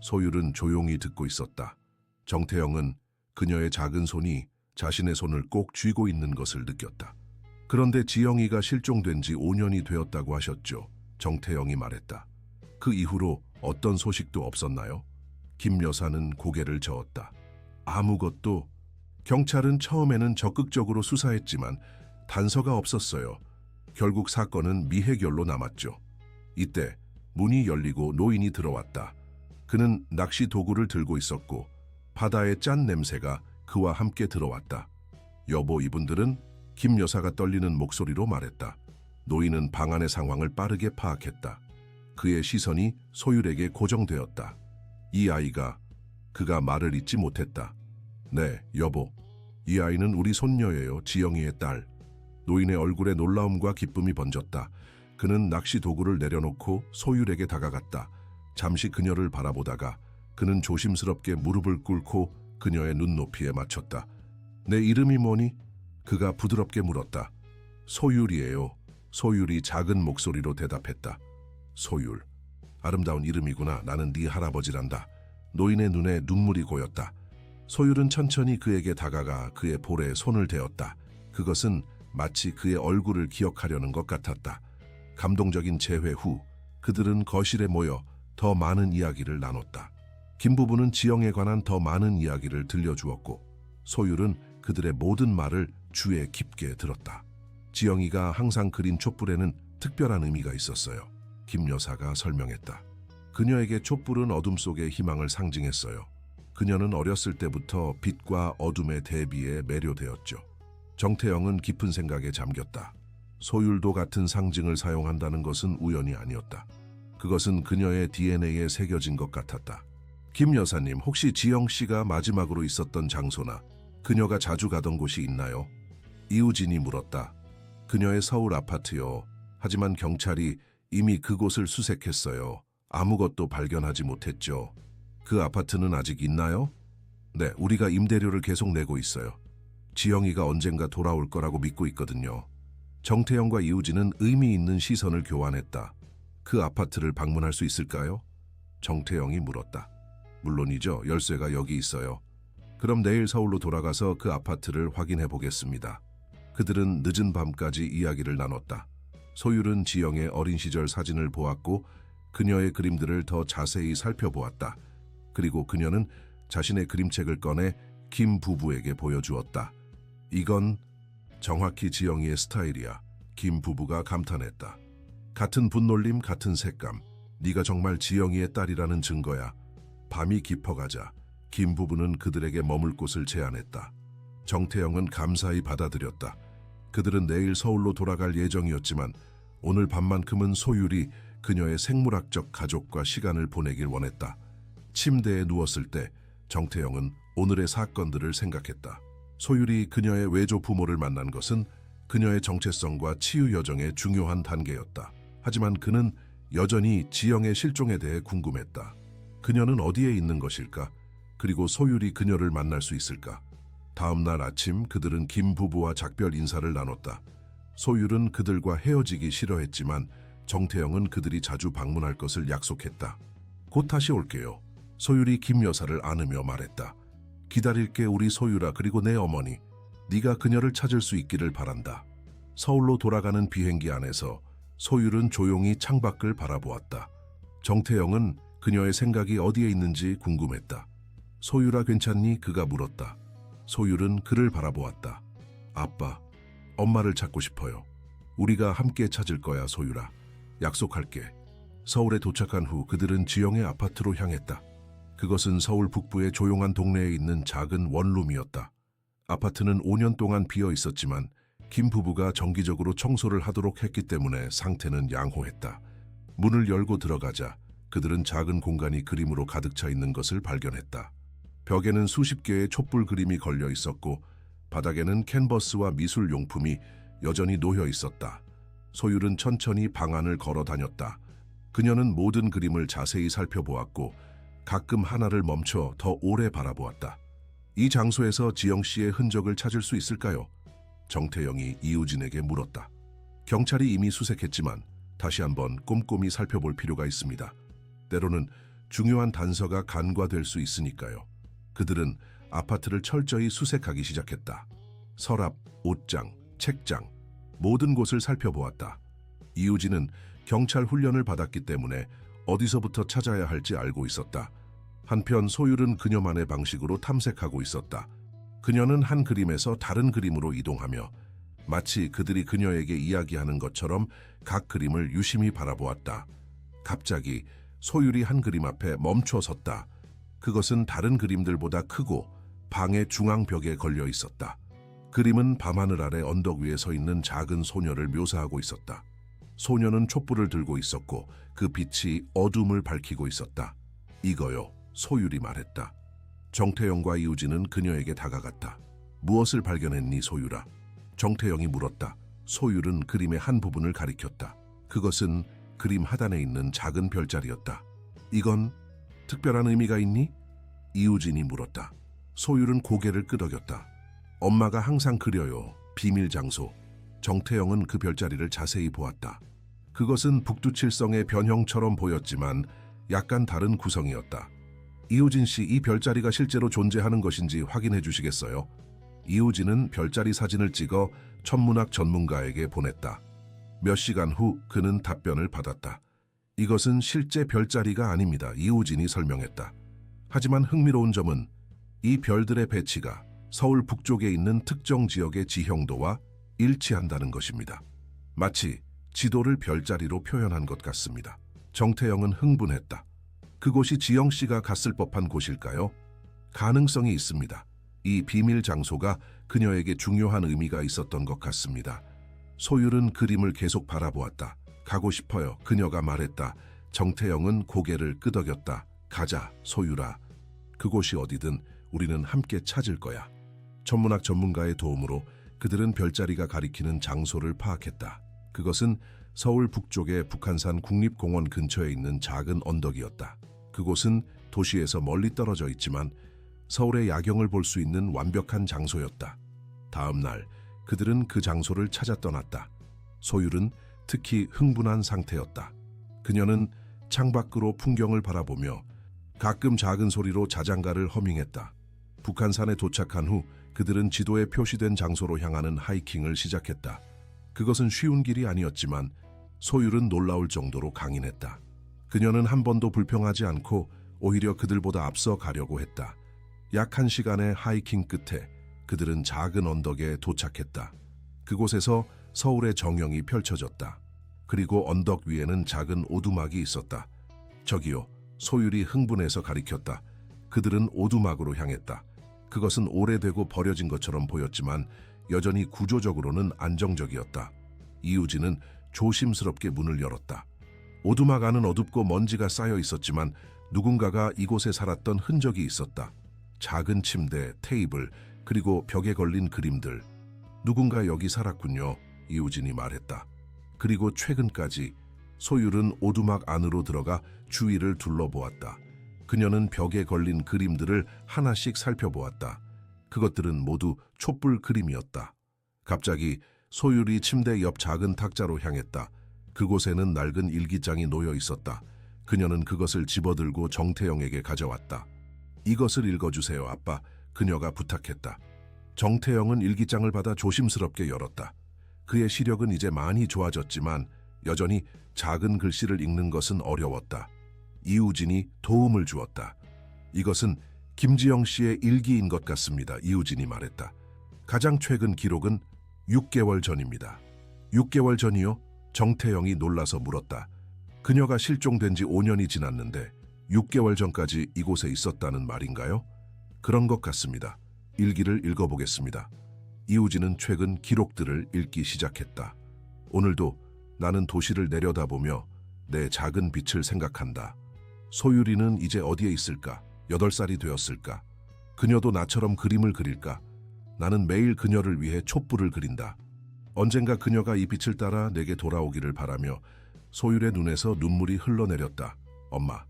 소율은 조용히 듣고 있었다. 정태영은 그녀의 작은 손이 자신의 손을 꼭 쥐고 있는 것을 느꼈다. 그런데 지영이가 실종된 지 5년이 되었다고 하셨죠. 정태영이 말했다. 그 이후로 어떤 소식도 없었나요? 김 여사는 고개를 저었다. 아무것도. 경찰은 처음에는 적극적으로 수사했지만 단서가 없었어요. 결국 사건은 미해결로 남았죠. 이때 문이 열리고 노인이 들어왔다. 그는 낚시 도구를 들고 있었고 바다의 짠 냄새가 그와 함께 들어왔다. 여보, 이분들은? 김 여사가 떨리는 목소리로 말했다. 노인은 방 안의 상황을 빠르게 파악했다. 그의 시선이 소율에게 고정되었다. 이 아이가, 그가 말을 잇지 못했다. 네, 여보. 이 아이는 우리 손녀예요. 지영이의 딸. 노인의 얼굴에 놀라움과 기쁨이 번졌다. 그는 낚시 도구를 내려놓고 소율에게 다가갔다. 잠시 그녀를 바라보다가 그는 조심스럽게 무릎을 꿇고 그녀의 눈높이에 맞췄다. 내 이름이 뭐니? 그가 부드럽게 물었다. 소율이에요. 소율이 작은 목소리로 대답했다. 소율. 아름다운 이름이구나. 나는 네 할아버지란다. 노인의 눈에 눈물이 고였다. 소율은 천천히 그에게 다가가 그의 볼에 손을 대었다. 그것은 마치 그의 얼굴을 기억하려는 것 같았다. 감동적인 재회 후 그들은 거실에 모여 더 많은 이야기를 나눴다. 김 부부는 지영에 관한 더 많은 이야기를 들려주었고 소율은 그들의 모든 말을 주에 깊게 들었다. 지영이가 항상 그린 촛불에는 특별한 의미가 있었어요. 김 여사가 설명했다. 그녀에게 촛불은 어둠 속의 희망을 상징했어요. 그녀는 어렸을 때부터 빛과 어둠의 대비에 매료되었죠. 정태영은 깊은 생각에 잠겼다. 소율도 같은 상징을 사용한다는 것은 우연이 아니었다. 그것은 그녀의 DNA에 새겨진 것 같았다. 김 여사님, 혹시 지영 씨가 마지막으로 있었던 장소나 그녀가 자주 가던 곳이 있나요? 이우진이 물었다. 그녀의 서울 아파트요. 하지만 경찰이 이미 그곳을 수색했어요. 아무것도 발견하지 못했죠. 그 아파트는 아직 있나요? 네, 우리가 임대료를 계속 내고 있어요. 지영이가 언젠가 돌아올 거라고 믿고 있거든요. 정태영과 이우진은 의미 있는 시선을 교환했다. 그 아파트를 방문할 수 있을까요? 정태영이 물었다. 물론이죠. 열쇠가 여기 있어요. 그럼 내일 서울로 돌아가서 그 아파트를 확인해 보겠습니다. 그들은 늦은 밤까지 이야기를 나눴다. 소율은 지영의 어린 시절 사진을 보았고 그녀의 그림들을 더 자세히 살펴보았다. 그리고 그녀는 자신의 그림책을 꺼내 김 부부에게 보여주었다. 이건 정확히 지영이의 스타일이야. 김 부부가 감탄했다. 같은 분놀림, 같은 색감. 네가 정말 지영이의 딸이라는 증거야. 밤이 깊어가자 김 부부는 그들에게 머물 곳을 제안했다. 정태영은 감사히 받아들였다. 그들은 내일 서울로 돌아갈 예정이었지만 오늘 밤만큼은 소율이 그녀의 생물학적 가족과 시간을 보내길 원했다. 침대에 누웠을 때 정태영은 오늘의 사건들을 생각했다. 소율이 그녀의 외조 부모를 만난 것은 그녀의 정체성과 치유 여정의 중요한 단계였다. 하지만 그는 여전히 지영의 실종에 대해 궁금했다. 그녀는 어디에 있는 것일까? 그리고 소율이 그녀를 만날 수 있을까? 다음 날 아침 그들은 김 부부와 작별 인사를 나눴다. 소율은 그들과 헤어지기 싫어했지만 정태영은 그들이 자주 방문할 것을 약속했다. 곧 다시 올게요. 소율이 김 여사를 안으며 말했다. 기다릴게 우리 소율아. 그리고 내 어머니. 네가 그녀를 찾을 수 있기를 바란다. 서울로 돌아가는 비행기 안에서 소율은 조용히 창밖을 바라보았다. 정태영은 그녀의 생각이 어디에 있는지 궁금했다. 소율아 괜찮니? 그가 물었다. 소율은 그를 바라보았다. 아빠, 엄마를 찾고 싶어요. 우리가 함께 찾을 거야, 소율아. 약속할게. 서울에 도착한 후 그들은 지영의 아파트로 향했다. 그것은 서울 북부의 조용한 동네에 있는 작은 원룸이었다. 아파트는 5년 동안 비어 있었지만 김 부부가 정기적으로 청소를 하도록 했기 때문에 상태는 양호했다. 문을 열고 들어가자 그들은 작은 공간이 그림으로 가득 차 있는 것을 발견했다. 벽에는 수십 개의 촛불 그림이 걸려 있었고 바닥에는 캔버스와 미술 용품이 여전히 놓여 있었다. 소율은 천천히 방 안을 걸어 다녔다. 그녀는 모든 그림을 자세히 살펴보았고 가끔 하나를 멈춰 더 오래 바라보았다. 이 장소에서 지영 씨의 흔적을 찾을 수 있을까요? 정태영이 이우진에게 물었다. 경찰이 이미 수색했지만 다시 한번 꼼꼼히 살펴볼 필요가 있습니다. 때로는 중요한 단서가 간과될 수 있으니까요. 그들은 아파트를 철저히 수색하기 시작했다. 서랍, 옷장, 책장, 모든 곳을 살펴보았다. 이우진은 경찰 훈련을 받았기 때문에 어디서부터 찾아야 할지 알고 있었다. 한편 소율은 그녀만의 방식으로 탐색하고 있었다. 그녀는 한 그림에서 다른 그림으로 이동하며 마치 그들이 그녀에게 이야기하는 것처럼 각 그림을 유심히 바라보았다. 갑자기 소율이 한 그림 앞에 멈춰 섰다. 그것은 다른 그림들보다 크고 방의 중앙벽에 걸려 있었다. 그림은 밤하늘 아래 언덕 위에 서 있는 작은 소녀를 묘사하고 있었다. 소녀는 촛불을 들고 있었고 그 빛이 어둠을 밝히고 있었다. 이거요, 소율이 말했다. 정태영과 이우진은 그녀에게 다가갔다. 무엇을 발견했니, 소율아? 정태영이 물었다. 소율은 그림의 한 부분을 가리켰다. 그것은 그림 하단에 있는 작은 별자리였다. 이건 특별한 의미가 있니? 이우진이 물었다. 소율은 고개를 끄덕였다. 엄마가 항상 그려요. 비밀 장소. 정태영은 그 별자리를 자세히 보았다. 그것은 북두칠성의 변형처럼 보였지만 약간 다른 구성이었다. 이우진 씨, 이 별자리가 실제로 존재하는 것인지 확인해 주시겠어요? 이우진은 별자리 사진을 찍어 천문학 전문가에게 보냈다. 몇 시간 후 그는 답변을 받았다. 이것은 실제 별자리가 아닙니다. 이우진이 설명했다. 하지만 흥미로운 점은 이 별들의 배치가 서울 북쪽에 있는 특정 지역의 지형도와 일치한다는 것입니다. 마치 지도를 별자리로 표현한 것 같습니다. 정태영은 흥분했다. 그곳이 지영 씨가 갔을 법한 곳일까요? 가능성이 있습니다. 이 비밀 장소가 그녀에게 중요한 의미가 있었던 것 같습니다. 소율은 그림을 계속 바라보았다. 가고 싶어요. 그녀가 말했다. 정태영은 고개를 끄덕였다. 가자, 소율아. 그곳이 어디든 우리는 함께 찾을 거야. 천문학 전문가의 도움으로 그들은 별자리가 가리키는 장소를 파악했다. 그것은 서울 북쪽의 북한산 국립공원 근처에 있는 작은 언덕이었다. 그곳은 도시에서 멀리 떨어져 있지만 서울의 야경을 볼 수 있는 완벽한 장소였다. 다음 날 그들은 그 장소를 찾아 떠났다. 소율은 특히 흥분한 상태였다. 그녀는 창밖으로 풍경을 바라보며 가끔 작은 소리로 자장가를 허밍했다. 북한산에 도착한 후 그들은 지도에 표시된 장소로 향하는 하이킹을 시작했다. 그것은 쉬운 길이 아니었지만 소율은 놀라울 정도로 강인했다. 그녀는 한 번도 불평하지 않고 오히려 그들보다 앞서 가려고 했다. 약 1시간의 하이킹 끝에 그들은 작은 언덕에 도착했다. 그곳에서 서울의 정형이 펼쳐졌다. 그리고 언덕 위에는 작은 오두막이 있었다. 저기요, 소율이 흥분해서 가리켰다. 그들은 오두막으로 향했다. 그것은 오래되고 버려진 것처럼 보였지만 여전히 구조적으로는 안정적이었다. 이우진은 조심스럽게 문을 열었다. 오두막 안은 어둡고 먼지가 쌓여 있었지만 누군가가 이곳에 살았던 흔적이 있었다. 작은 침대, 테이블, 그리고 벽에 걸린 그림들. 누군가 여기 살았군요, 이우진이 말했다. 그리고 최근까지. 소율은 오두막 안으로 들어가 주위를 둘러보았다. 그녀는 벽에 걸린 그림들을 하나씩 살펴보았다. 그것들은 모두 촛불 그림이었다. 갑자기 소율이 침대 옆 작은 탁자로 향했다. 그곳에는 낡은 일기장이 놓여 있었다. 그녀는 그것을 집어들고 정태영에게 가져왔다. 이것을 읽어주세요, 아빠. 그녀가 부탁했다. 정태영은 일기장을 받아 조심스럽게 열었다. 그의 시력은 이제 많이 좋아졌지만 여전히 작은 글씨를 읽는 것은 어려웠다. 이우진이 도움을 주었다. 이것은 김지영 씨의 일기인 것 같습니다. 이우진이 말했다. 가장 최근 기록은 6개월 전입니다. 6개월 전이요? 정태영이 놀라서 물었다. 그녀가 실종된 지 5년이 지났는데 6개월 전까지 이곳에 있었다는 말인가요? 그런 것 같습니다. 일기를 읽어보겠습니다. 이우진은 최근 기록들을 읽기 시작했다. 오늘도 나는 도시를 내려다보며 내 작은 빛을 생각한다. 소율이는 이제 어디에 있을까? 8살이 되었을까? 그녀도 나처럼 그림을 그릴까? 나는 매일 그녀를 위해 촛불을 그린다. 언젠가 그녀가 이 빛을 따라 내게 돌아오기를 바라며 소율의 눈에서 눈물이 흘러내렸다. 엄마,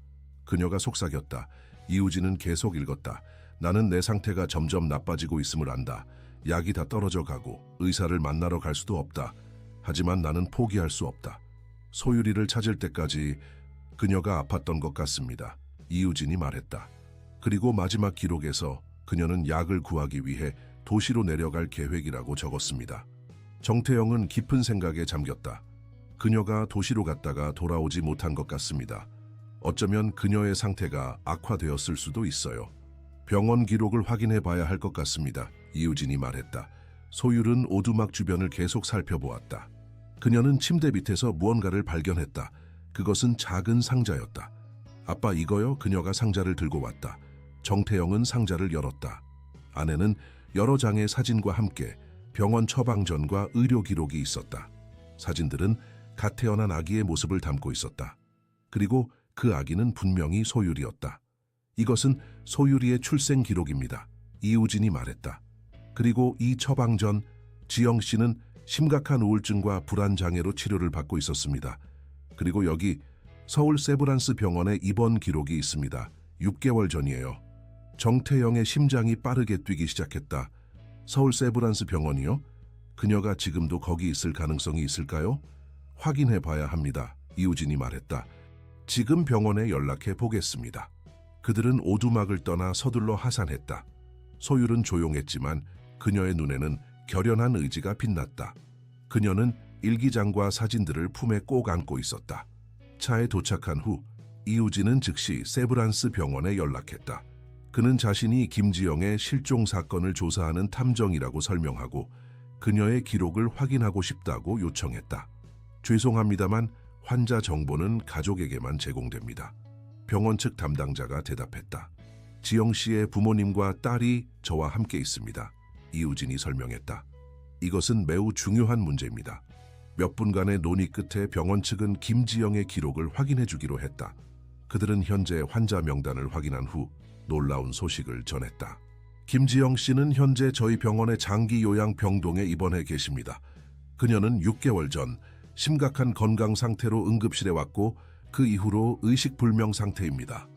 그녀가 속삭였다. 이우진은 계속 읽었다. 나는 내 상태가 점점 나빠지고 있음을 안다. 약이 다 떨어져 가고 의사를 만나러 갈 수도 없다. 하지만 나는 포기할 수 없다. 소율이를 찾을 때까지 그녀가 아팠던 것 같습니다. 이우진이 말했다. 그리고 마지막 기록에서 그녀는 약을 구하기 위해 도시로 내려갈 계획이라고 적었습니다. 정태영은 깊은 생각에 잠겼다. 그녀가 도시로 갔다가 돌아오지 못한 것 같습니다. 어쩌면 그녀의 상태가 악화되었을 수도 있어요. 병원 기록을 확인해 봐야 할 것 같습니다. 이우진이 말했다. 소율은 오두막 주변을 계속 살펴보았다. 그녀는 침대 밑에서 무언가를 발견했다. 그것은 작은 상자였다. 아빠 이거요? 그녀가 상자를 들고 왔다. 정태영은 상자를 열었다. 안에는 여러 장의 사진과 함께 병원 처방전과 의료 기록이 있었다. 사진들은 갓 태어난 아기의 모습을 담고 있었다. 그리고 그 아기는 분명히 소율이었다. 이것은 소율이의 출생 기록입니다. 이우진이 말했다. 그리고 이 처방전, 지영 씨는 심각한 우울증과 불안장애로 치료를 받고 있었습니다. 그리고 여기 서울 세브란스 병원의 입원 기록이 있습니다. 6개월 전이에요. 정태영의 심장이 빠르게 뛰기 시작했다. 서울 세브란스 병원이요? 그녀가 지금도 거기 있을 가능성이 있을까요? 확인해 봐야 합니다. 이우진이 말했다. 지금 병원에 연락해 보겠습니다. 그들은 오두막을 떠나 서둘러 하산했다. 소율은 조용했지만 그녀의 눈에는 결연한 의지가 빛났다. 그녀는 일기장과 사진들을 품에 꼭 안고 있었다. 차에 도착한 후 이우진은 즉시 세브란스 병원에 연락했다. 그는 자신이 김지영의 실종 사건을 조사하는 탐정이라고 설명하고 그녀의 기록을 확인하고 싶다고 요청했다. 죄송합니다만 환자 정보는 가족에게만 제공됩니다. 병원 측 담당자가 대답했다. 지영 씨의 부모님과 딸이 저와 함께 있습니다. 이우진이 설명했다. 이것은 매우 중요한 문제입니다. 몇 분간의 논의 끝에 병원 측은 김지영의 기록을 확인해 주기로 했다. 그들은 현재 환자 명단을 확인한 후 놀라운 소식을 전했다. 김지영 씨는 현재 저희 병원의 장기 요양 병동에 입원해 계십니다. 그녀는 6개월 전 심각한 건강 상태로 응급실에 왔고 그 이후로 의식불명 상태입니다.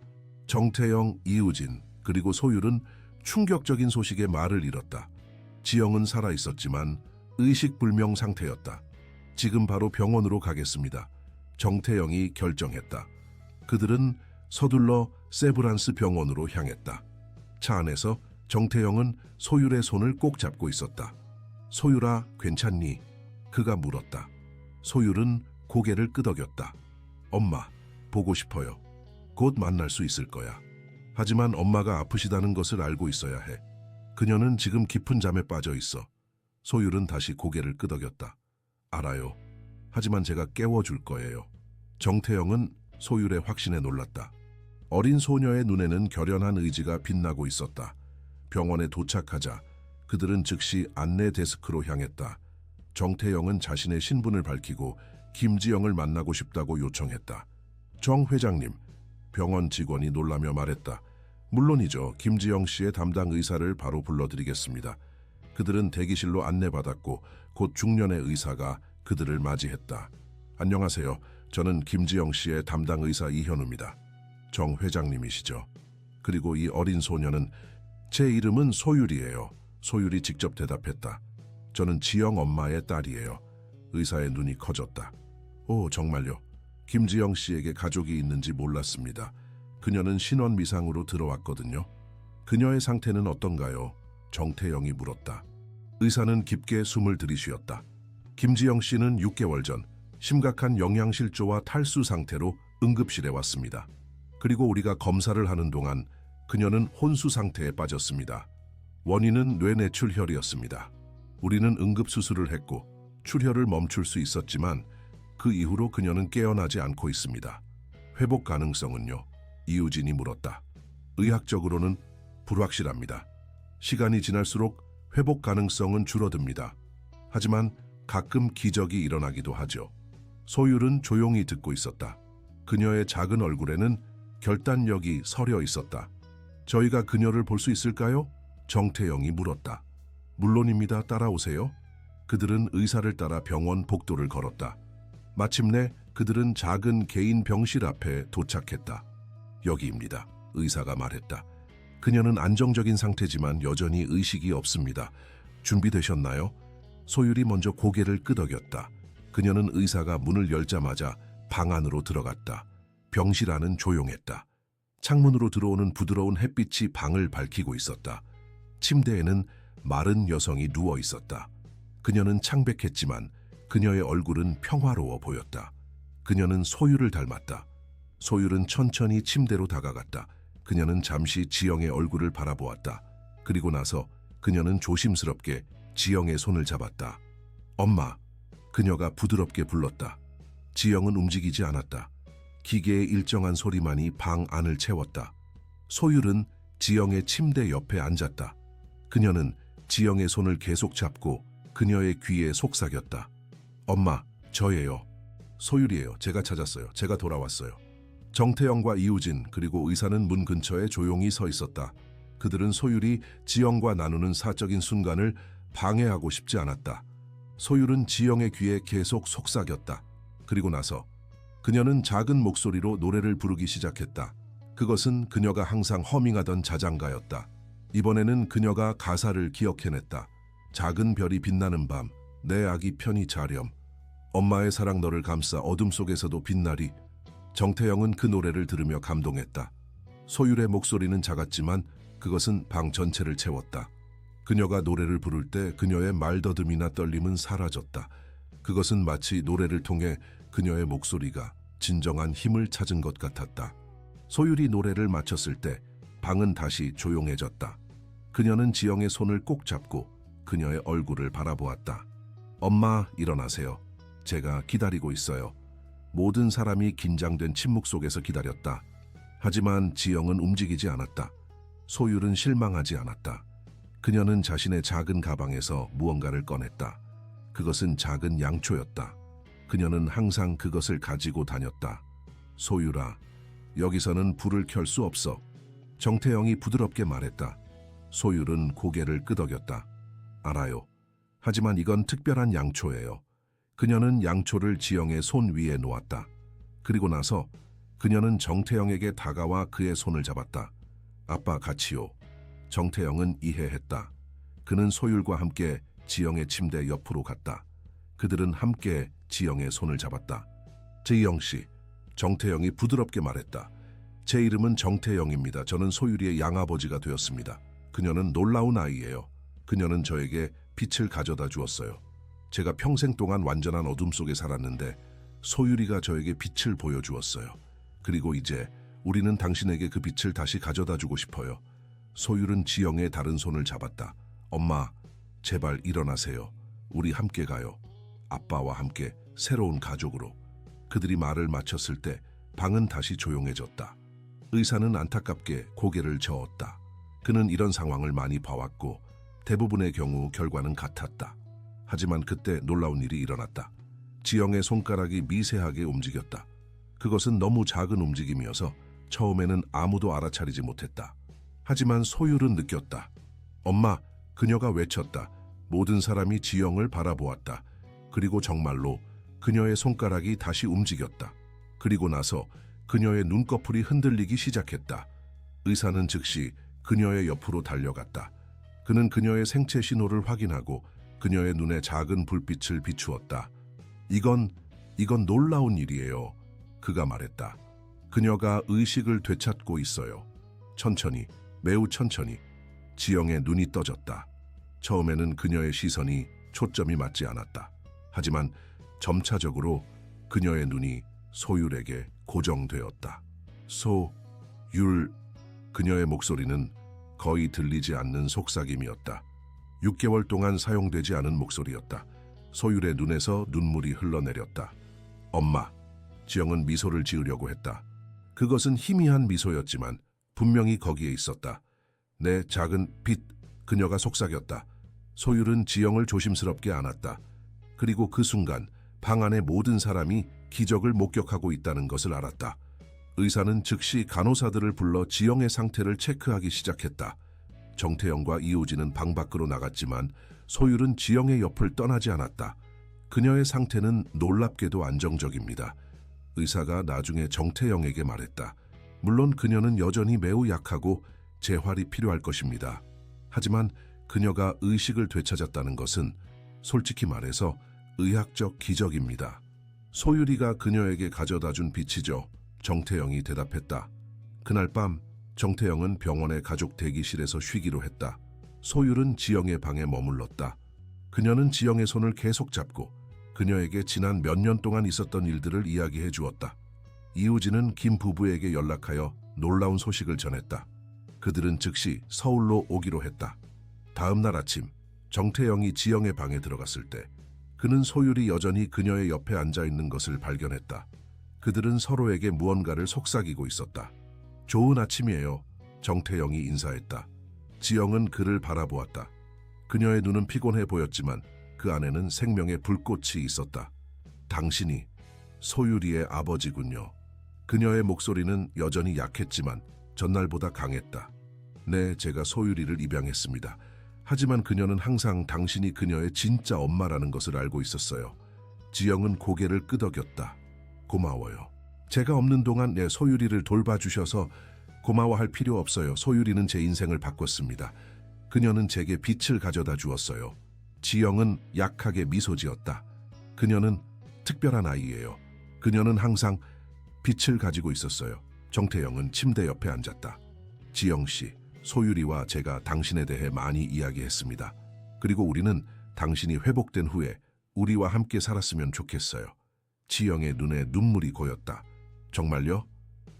정태영, 이우진, 그리고 소율은 충격적인 소식에 말을 잃었다. 지영은 살아있었지만 의식불명 상태였다. 지금 바로 병원으로 가겠습니다. 정태영이 결정했다. 그들은 서둘러 세브란스 병원으로 향했다. 차 안에서 정태영은 소율의 손을 꼭 잡고 있었다. 소율아, 괜찮니? 그가 물었다. 소율은 고개를 끄덕였다. 엄마, 보고 싶어요. 곧 만날 수 있을 거야. 하지만 엄마가 아프시다는 것을 알고 있어야 해. 그녀는 지금 깊은 잠에 빠져 있어. 소율은 다시 고개를 끄덕였다. 알아요. 하지만 제가 깨워줄 거예요. 정태영은 소율의 확신에 놀랐다. 어린 소녀의 눈에는 결연한 의지가 빛나고 있었다. 병원에 도착하자 그들은 즉시 안내 데스크로 향했다. 정태영은 자신의 신분을 밝히고 김지영을 만나고 싶다고 요청했다. 정 회장님, 병원 직원이 놀라며 말했다. 물론이죠. 김지영 씨의 담당 의사를 바로 불러드리겠습니다. 그들은 대기실로 안내받았고 곧 중년의 의사가 그들을 맞이했다. 안녕하세요. 저는 김지영 씨의 담당 의사 이현우입니다. 정 회장님이시죠. 그리고 이 어린 소녀는 제 이름은 소율이에요. 소율이 직접 대답했다. 저는 지영 엄마의 딸이에요. 의사의 눈이 커졌다. 오, 정말요? 김지영 씨에게 가족이 있는지 몰랐습니다. 그녀는 신원 미상으로 들어왔거든요. 그녀의 상태는 어떤가요? 정태영이 물었다. 의사는 깊게 숨을 들이쉬었다. 김지영 씨는 6개월 전 심각한 영양실조와 탈수 상태로 응급실에 왔습니다. 그리고 우리가 검사를 하는 동안 그녀는 혼수 상태에 빠졌습니다. 원인은 뇌내출혈이었습니다. 우리는 응급수술을 했고 출혈을 멈출 수 있었지만 그 이후로 그녀는 깨어나지 않고 있습니다. 회복 가능성은요? 이우진이 물었다. 의학적으로는 불확실합니다. 시간이 지날수록 회복 가능성은 줄어듭니다. 하지만 가끔 기적이 일어나기도 하죠. 소율은 조용히 듣고 있었다. 그녀의 작은 얼굴에는 결단력이 서려 있었다. 저희가 그녀를 볼 수 있을까요? 정태영이 물었다. 물론입니다. 따라오세요. 그들은 의사를 따라 병원 복도를 걸었다. 마침내 그들은 작은 개인 병실 앞에 도착했다. 여기입니다. 의사가 말했다. 그녀는 안정적인 상태지만 여전히 의식이 없습니다. 준비되셨나요? 소율이 먼저 고개를 끄덕였다. 그녀는 의사가 문을 열자마자 방 안으로 들어갔다. 병실 안은 조용했다. 창문으로 들어오는 부드러운 햇빛이 방을 밝히고 있었다. 침대에는 마른 여성이 누워 있었다. 그녀는 창백했지만 그녀의 얼굴은 평화로워 보였다. 그녀는 소율을 닮았다. 소율은 천천히 침대로 다가갔다. 그녀는 잠시 지영의 얼굴을 바라보았다. 그리고 나서 그녀는 조심스럽게 지영의 손을 잡았다. 엄마, 그녀가 부드럽게 불렀다. 지영은 움직이지 않았다. 기계의 일정한 소리만이 방 안을 채웠다. 소율은 지영의 침대 옆에 앉았다. 그녀는 지영의 손을 계속 잡고 그녀의 귀에 속삭였다. 엄마, 저예요. 소율이에요. 제가 찾았어요. 제가 돌아왔어요. 정태영과 이우진 그리고 의사는 문 근처에 조용히 서 있었다. 그들은 소율이 지영과 나누는 사적인 순간을 방해하고 싶지 않았다. 소율은 지영의 귀에 계속 속삭였다. 그리고 나서 그녀는 작은 목소리로 노래를 부르기 시작했다. 그것은 그녀가 항상 허밍하던 자장가였다. 이번에는 그녀가 가사를 기억해냈다. 작은 별이 빛나는 밤, 내 아기 편히 자렴. 엄마의 사랑 너를 감싸 어둠 속에서도 빛나리. 정태영은 그 노래를 들으며 감동했다. 소율의 목소리는 작았지만 그것은 방 전체를 채웠다. 그녀가 노래를 부를 때 그녀의 말더듬이나 떨림은 사라졌다. 그것은 마치 노래를 통해 그녀의 목소리가 진정한 힘을 찾은 것 같았다. 소율이 노래를 마쳤을 때 방은 다시 조용해졌다. 그녀는 지영의 손을 꼭 잡고 그녀의 얼굴을 바라보았다. 엄마, 일어나세요. 제가 기다리고 있어요. 모든 사람이 긴장된 침묵 속에서 기다렸다. 하지만 지영은 움직이지 않았다. 소율은 실망하지 않았다. 그녀는 자신의 작은 가방에서 무언가를 꺼냈다. 그것은 작은 양초였다. 그녀는 항상 그것을 가지고 다녔다. 소율아, 여기서는 불을 켤 수 없어. 정태영이 부드럽게 말했다. 소율은 고개를 끄덕였다. 알아요. 하지만 이건 특별한 양초예요. 그녀는 양초를 지영의 손 위에 놓았다. 그리고 나서 그녀는 정태영에게 다가와 그의 손을 잡았다. 아빠 같이요. 정태영은 이해했다. 그는 소율과 함께 지영의 침대 옆으로 갔다. 그들은 함께 지영의 손을 잡았다. 지영 씨, 정태영이 부드럽게 말했다. 제 이름은 정태영입니다. 저는 소율이의 양아버지가 되었습니다. 그녀는 놀라운 아이예요. 그녀는 저에게 빛을 가져다 주었어요. 제가 평생 동안 완전한 어둠 속에 살았는데 소율이가 저에게 빛을 보여주었어요. 그리고 이제 우리는 당신에게 그 빛을 다시 가져다 주고 싶어요. 소율은 지영의 다른 손을 잡았다. 엄마, 제발 일어나세요. 우리 함께 가요. 아빠와 함께 새로운 가족으로. 그들이 말을 마쳤을 때 방은 다시 조용해졌다. 의사는 안타깝게 고개를 저었다. 그는 이런 상황을 많이 봐왔고 대부분의 경우 결과는 같았다. 하지만 그때 놀라운 일이 일어났다. 지영의 손가락이 미세하게 움직였다. 그것은 너무 작은 움직임이어서 처음에는 아무도 알아차리지 못했다. 하지만 소율은 느꼈다. 엄마, 그녀가 외쳤다. 모든 사람이 지영을 바라보았다. 그리고 정말로 그녀의 손가락이 다시 움직였다. 그리고 나서 그녀의 눈꺼풀이 흔들리기 시작했다. 의사는 즉시 그녀의 옆으로 달려갔다. 그는 그녀의 생체 신호를 확인하고 그녀의 눈에 작은 불빛을 비추었다. 이건 놀라운 일이에요. 그가 말했다. 그녀가 의식을 되찾고 있어요. 천천히, 매우 천천히. 지영의 눈이 떠졌다. 처음에는 그녀의 시선이 초점이 맞지 않았다. 하지만 점차적으로 그녀의 눈이 소율에게 고정되었다. 소율, 그녀의 목소리는 거의 들리지 않는 속삭임이었다. 6개월 동안 사용되지 않은 목소리였다. 소율의 눈에서 눈물이 흘러내렸다. 엄마, 지영은 미소를 지으려고 했다. 그것은 희미한 미소였지만 분명히 거기에 있었다. 내 작은 빛, 그녀가 속삭였다. 소율은 지영을 조심스럽게 안았다. 그리고 그 순간 방 안의 모든 사람이 기적을 목격하고 있다는 것을 알았다. 의사는 즉시 간호사들을 불러 지영의 상태를 체크하기 시작했다. 정태영과 이우진은 방 밖으로 나갔지만 소율은 지영의 옆을 떠나지 않았다. 그녀의 상태는 놀랍게도 안정적입니다. 의사가 나중에 정태영에게 말했다. 물론 그녀는 여전히 매우 약하고 재활이 필요할 것입니다. 하지만 그녀가 의식을 되찾았다는 것은 솔직히 말해서 의학적 기적입니다. 소율이가 그녀에게 가져다 준 빛이죠. 정태영이 대답했다. 그날 밤 정태영은 병원의 가족 대기실에서 쉬기로 했다. 소율은 지영의 방에 머물렀다. 그녀는 지영의 손을 계속 잡고 그녀에게 지난 몇 년 동안 있었던 일들을 이야기해 주었다. 이우진은 김 부부에게 연락하여 놀라운 소식을 전했다. 그들은 즉시 서울로 오기로 했다. 다음 날 아침 정태영이 지영의 방에 들어갔을 때 그는 소율이 여전히 그녀의 옆에 앉아 있는 것을 발견했다. 그들은 서로에게 무언가를 속삭이고 있었다. 좋은 아침이에요. 정태영이 인사했다. 지영은 그를 바라보았다. 그녀의 눈은 피곤해 보였지만 그 안에는 생명의 불꽃이 있었다. 당신이 소율이의 아버지군요. 그녀의 목소리는 여전히 약했지만 전날보다 강했다. 네, 제가 소율이를 입양했습니다. 하지만 그녀는 항상 당신이 그녀의 진짜 엄마라는 것을 알고 있었어요. 지영은 고개를 끄덕였다. 고마워요. 제가 없는 동안 내 소율이를 돌봐주셔서 고마워할 필요 없어요. 소율이는 제 인생을 바꿨습니다. 그녀는 제게 빛을 가져다 주었어요. 지영은 약하게 미소 지었다. 그녀는 특별한 아이예요. 그녀는 항상 빛을 가지고 있었어요. 정태영은 침대 옆에 앉았다. 지영 씨, 소율이와 제가 당신에 대해 많이 이야기했습니다. 그리고 우리는 당신이 회복된 후에 우리와 함께 살았으면 좋겠어요. 지영의 눈에 눈물이 고였다. 정말요?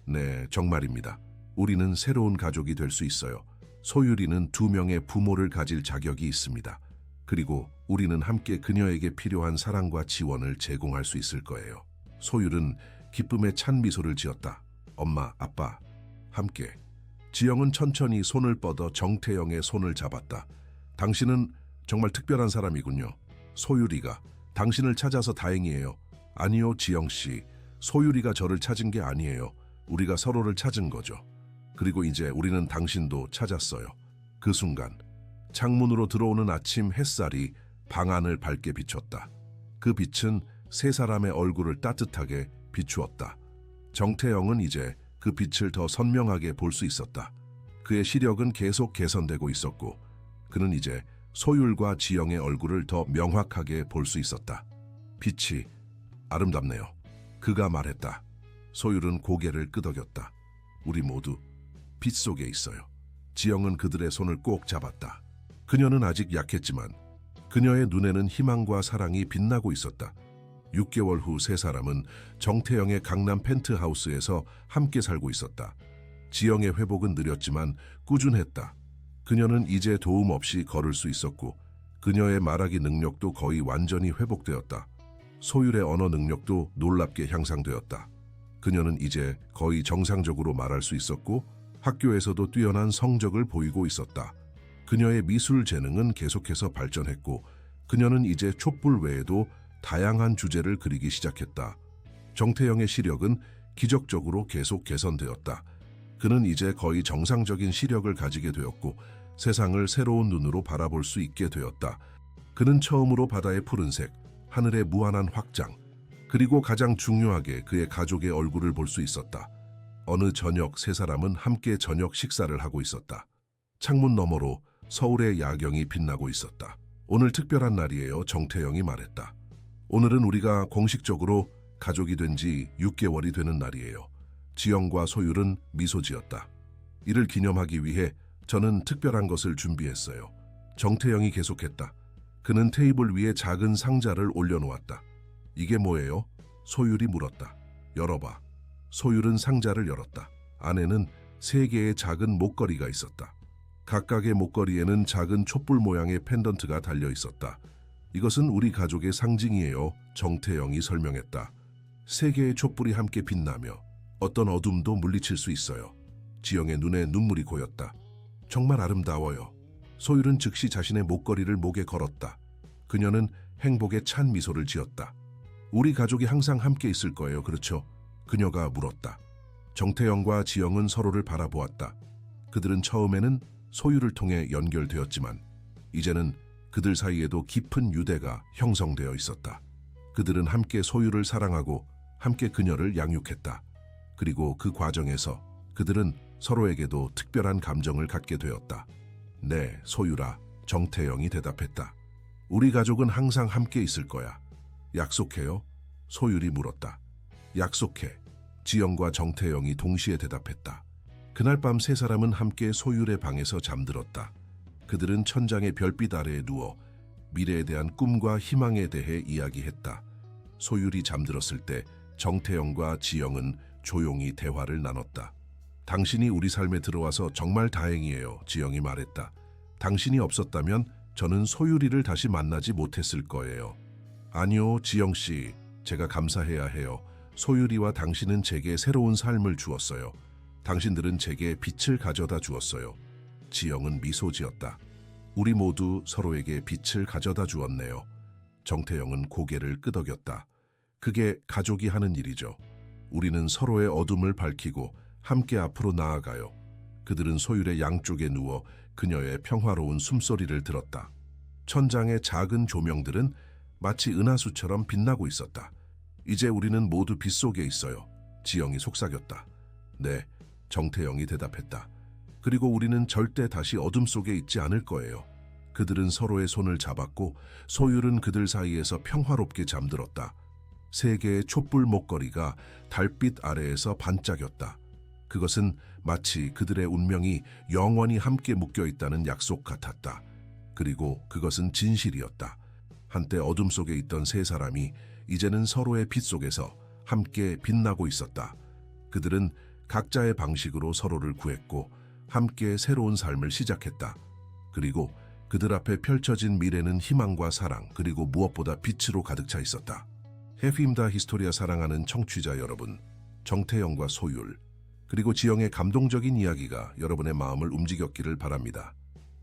네, 정말입니다. 우리는 새로운 가족이 될 수 있어요. 소율이는 2명의 부모를 가질 자격이 있습니다. 그리고 우리는 함께 그녀에게 필요한 사랑과 지원을 제공할 수 있을 거예요. 소율은 기쁨에 찬 미소를 지었다. 엄마, 아빠, 함께. 지영은 천천히 손을 뻗어 정태영의 손을 잡았다. 당신은 정말 특별한 사람이군요. 소율이가 당신을 찾아서 다행이에요. 아니요, 지영 씨. 소율이가 저를 찾은 게 아니에요. 우리가 서로를 찾은 거죠. 그리고 이제 우리는 당신도 찾았어요. 그 순간 창문으로 들어오는 아침 햇살이 방 안을 밝게 비췄다. 그 빛은 세 사람의 얼굴을 따뜻하게 비추었다. 정태영은 이제 그 빛을 더 선명하게 볼 수 있었다. 그의 시력은 계속 개선되고 있었고 그는 이제 소율과 지영의 얼굴을 더 명확하게 볼 수 있었다. 빛이 아름답네요. 그가 말했다. 소율은 고개를 끄덕였다. 우리 모두 빛 속에 있어요. 지영은 그들의 손을 꼭 잡았다. 그녀는 아직 약했지만 그녀의 눈에는 희망과 사랑이 빛나고 있었다. 6개월 후 세 사람은 정태영의 강남 펜트하우스에서 함께 살고 있었다. 지영의 회복은 느렸지만 꾸준했다. 그녀는 이제 도움 없이 걸을 수 있었고 그녀의 말하기 능력도 거의 완전히 회복되었다. 소율의 언어 능력도 놀랍게 향상되었다. 그녀는 이제 거의 정상적으로 말할 수 있었고 학교에서도 뛰어난 성적을 보이고 있었다. 그녀의 미술 재능은 계속해서 발전했고 그녀는 이제 촛불 외에도 다양한 주제를 그리기 시작했다. 정태영의 시력은 기적적으로 계속 개선되었다. 그는 이제 거의 정상적인 시력을 가지게 되었고 세상을 새로운 눈으로 바라볼 수 있게 되었다. 그는 처음으로 바다의 푸른색, 하늘의 무한한 확장, 그리고 가장 중요하게 그의 가족의 얼굴을 볼 수 있었다. 어느 저녁 세 사람은 함께 저녁 식사를 하고 있었다. 창문 너머로 서울의 야경이 빛나고 있었다. 오늘 특별한 날이에요, 정태영이 말했다. 오늘은 우리가 공식적으로 가족이 된 지 6개월이 되는 날이에요. 지영과 소율은 미소 지었다. 이를 기념하기 위해 저는 특별한 것을 준비했어요. 정태영이 계속했다. 그는 테이블 위에 작은 상자를 올려놓았다. 이게 뭐예요? 소율이 물었다. 열어봐. 소율은 상자를 열었다. 안에는 3개의 작은 목걸이가 있었다. 각각의 목걸이에는 작은 촛불 모양의 펜던트가 달려 있었다. 이것은 우리 가족의 상징이에요. 정태영이 설명했다. 3개의 촛불이 함께 빛나며 어떤 어둠도 물리칠 수 있어요. 지영의 눈에 눈물이 고였다. 정말 아름다워요. 소율은 즉시 자신의 목걸이를 목에 걸었다. 그녀는 행복에 찬 미소를 지었다. 우리 가족이 항상 함께 있을 거예요, 그렇죠? 그녀가 물었다. 정태영과 지영은 서로를 바라보았다. 그들은 처음에는 소율을 통해 연결되었지만 이제는 그들 사이에도 깊은 유대가 형성되어 있었다. 그들은 함께 소율을 사랑하고 함께 그녀를 양육했다. 그리고 그 과정에서 그들은 서로에게도 특별한 감정을 갖게 되었다. 네, 소율아, 정태영이 대답했다. 우리 가족은 항상 함께 있을 거야. 약속해요? 소율이 물었다. 약속해. 지영과 정태영이 동시에 대답했다. 그날 밤 세 사람은 함께 소율의 방에서 잠들었다. 그들은 천장의 별빛 아래에 누워 미래에 대한 꿈과 희망에 대해 이야기했다. 소율이 잠들었을 때 정태영과 지영은 조용히 대화를 나눴다. 당신이 우리 삶에 들어와서 정말 다행이에요, 지영이 말했다. 당신이 없었다면 저는 소율이를 다시 만나지 못했을 거예요. 아니요, 지영 씨. 제가 감사해야 해요. 소율이와 당신은 제게 새로운 삶을 주었어요. 당신들은 제게 빛을 가져다 주었어요. 지영은 미소 지었다. 우리 모두 서로에게 빛을 가져다 주었네요. 정태영은 고개를 끄덕였다. 그게 가족이 하는 일이죠. 우리는 서로의 어둠을 밝히고 함께 앞으로 나아가요. 그들은 소율의 양쪽에 누워 그녀의 평화로운 숨소리를 들었다. 천장의 작은 조명들은 마치 은하수처럼 빛나고 있었다. 이제 우리는 모두 빛 속에 있어요. 지영이 속삭였다. 네, 정태영이 대답했다. 그리고 우리는 절대 다시 어둠 속에 있지 않을 거예요. 그들은 서로의 손을 잡았고 소율은 그들 사이에서 평화롭게 잠들었다. 세 개의 촛불 목걸이가 달빛 아래에서 반짝였다. 그것은 마치 그들의 운명이 영원히 함께 묶여 있다는 약속 같았다. 그리고 그것은 진실이었다. 한때 어둠 속에 있던 세 사람이 이제는 서로의 빛 속에서 함께 빛나고 있었다. 그들은 각자의 방식으로 서로를 구했고 함께 새로운 삶을 시작했다. 그리고 그들 앞에 펼쳐진 미래는 희망과 사랑, 그리고 무엇보다 빛으로 가득 차 있었다. 해피임다 히스토리아 사랑하는 청취자 여러분, 정태영과 소율, 그리고 지영의 감동적인 이야기가 여러분의 마음을 움직였기를 바랍니다.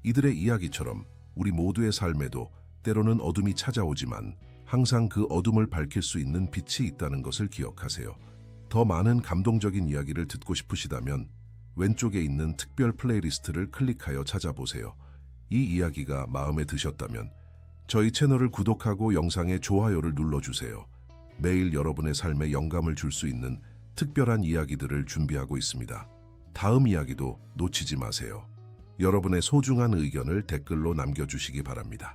이들의 이야기처럼 우리 모두의 삶에도 때로는 어둠이 찾아오지만 항상 그 어둠을 밝힐 수 있는 빛이 있다는 것을 기억하세요. 더 많은 감동적인 이야기를 듣고 싶으시다면 왼쪽에 있는 특별 플레이리스트를 클릭하여 찾아보세요. 이 이야기가 마음에 드셨다면 저희 채널을 구독하고 영상에 좋아요를 눌러주세요. 매일 여러분의 삶에 영감을 줄 수 있는 특별한 이야기들을 준비하고 있습니다. 다음 이야기도 놓치지 마세요. 여러분의 소중한 의견을 댓글로 남겨주시기 바랍니다.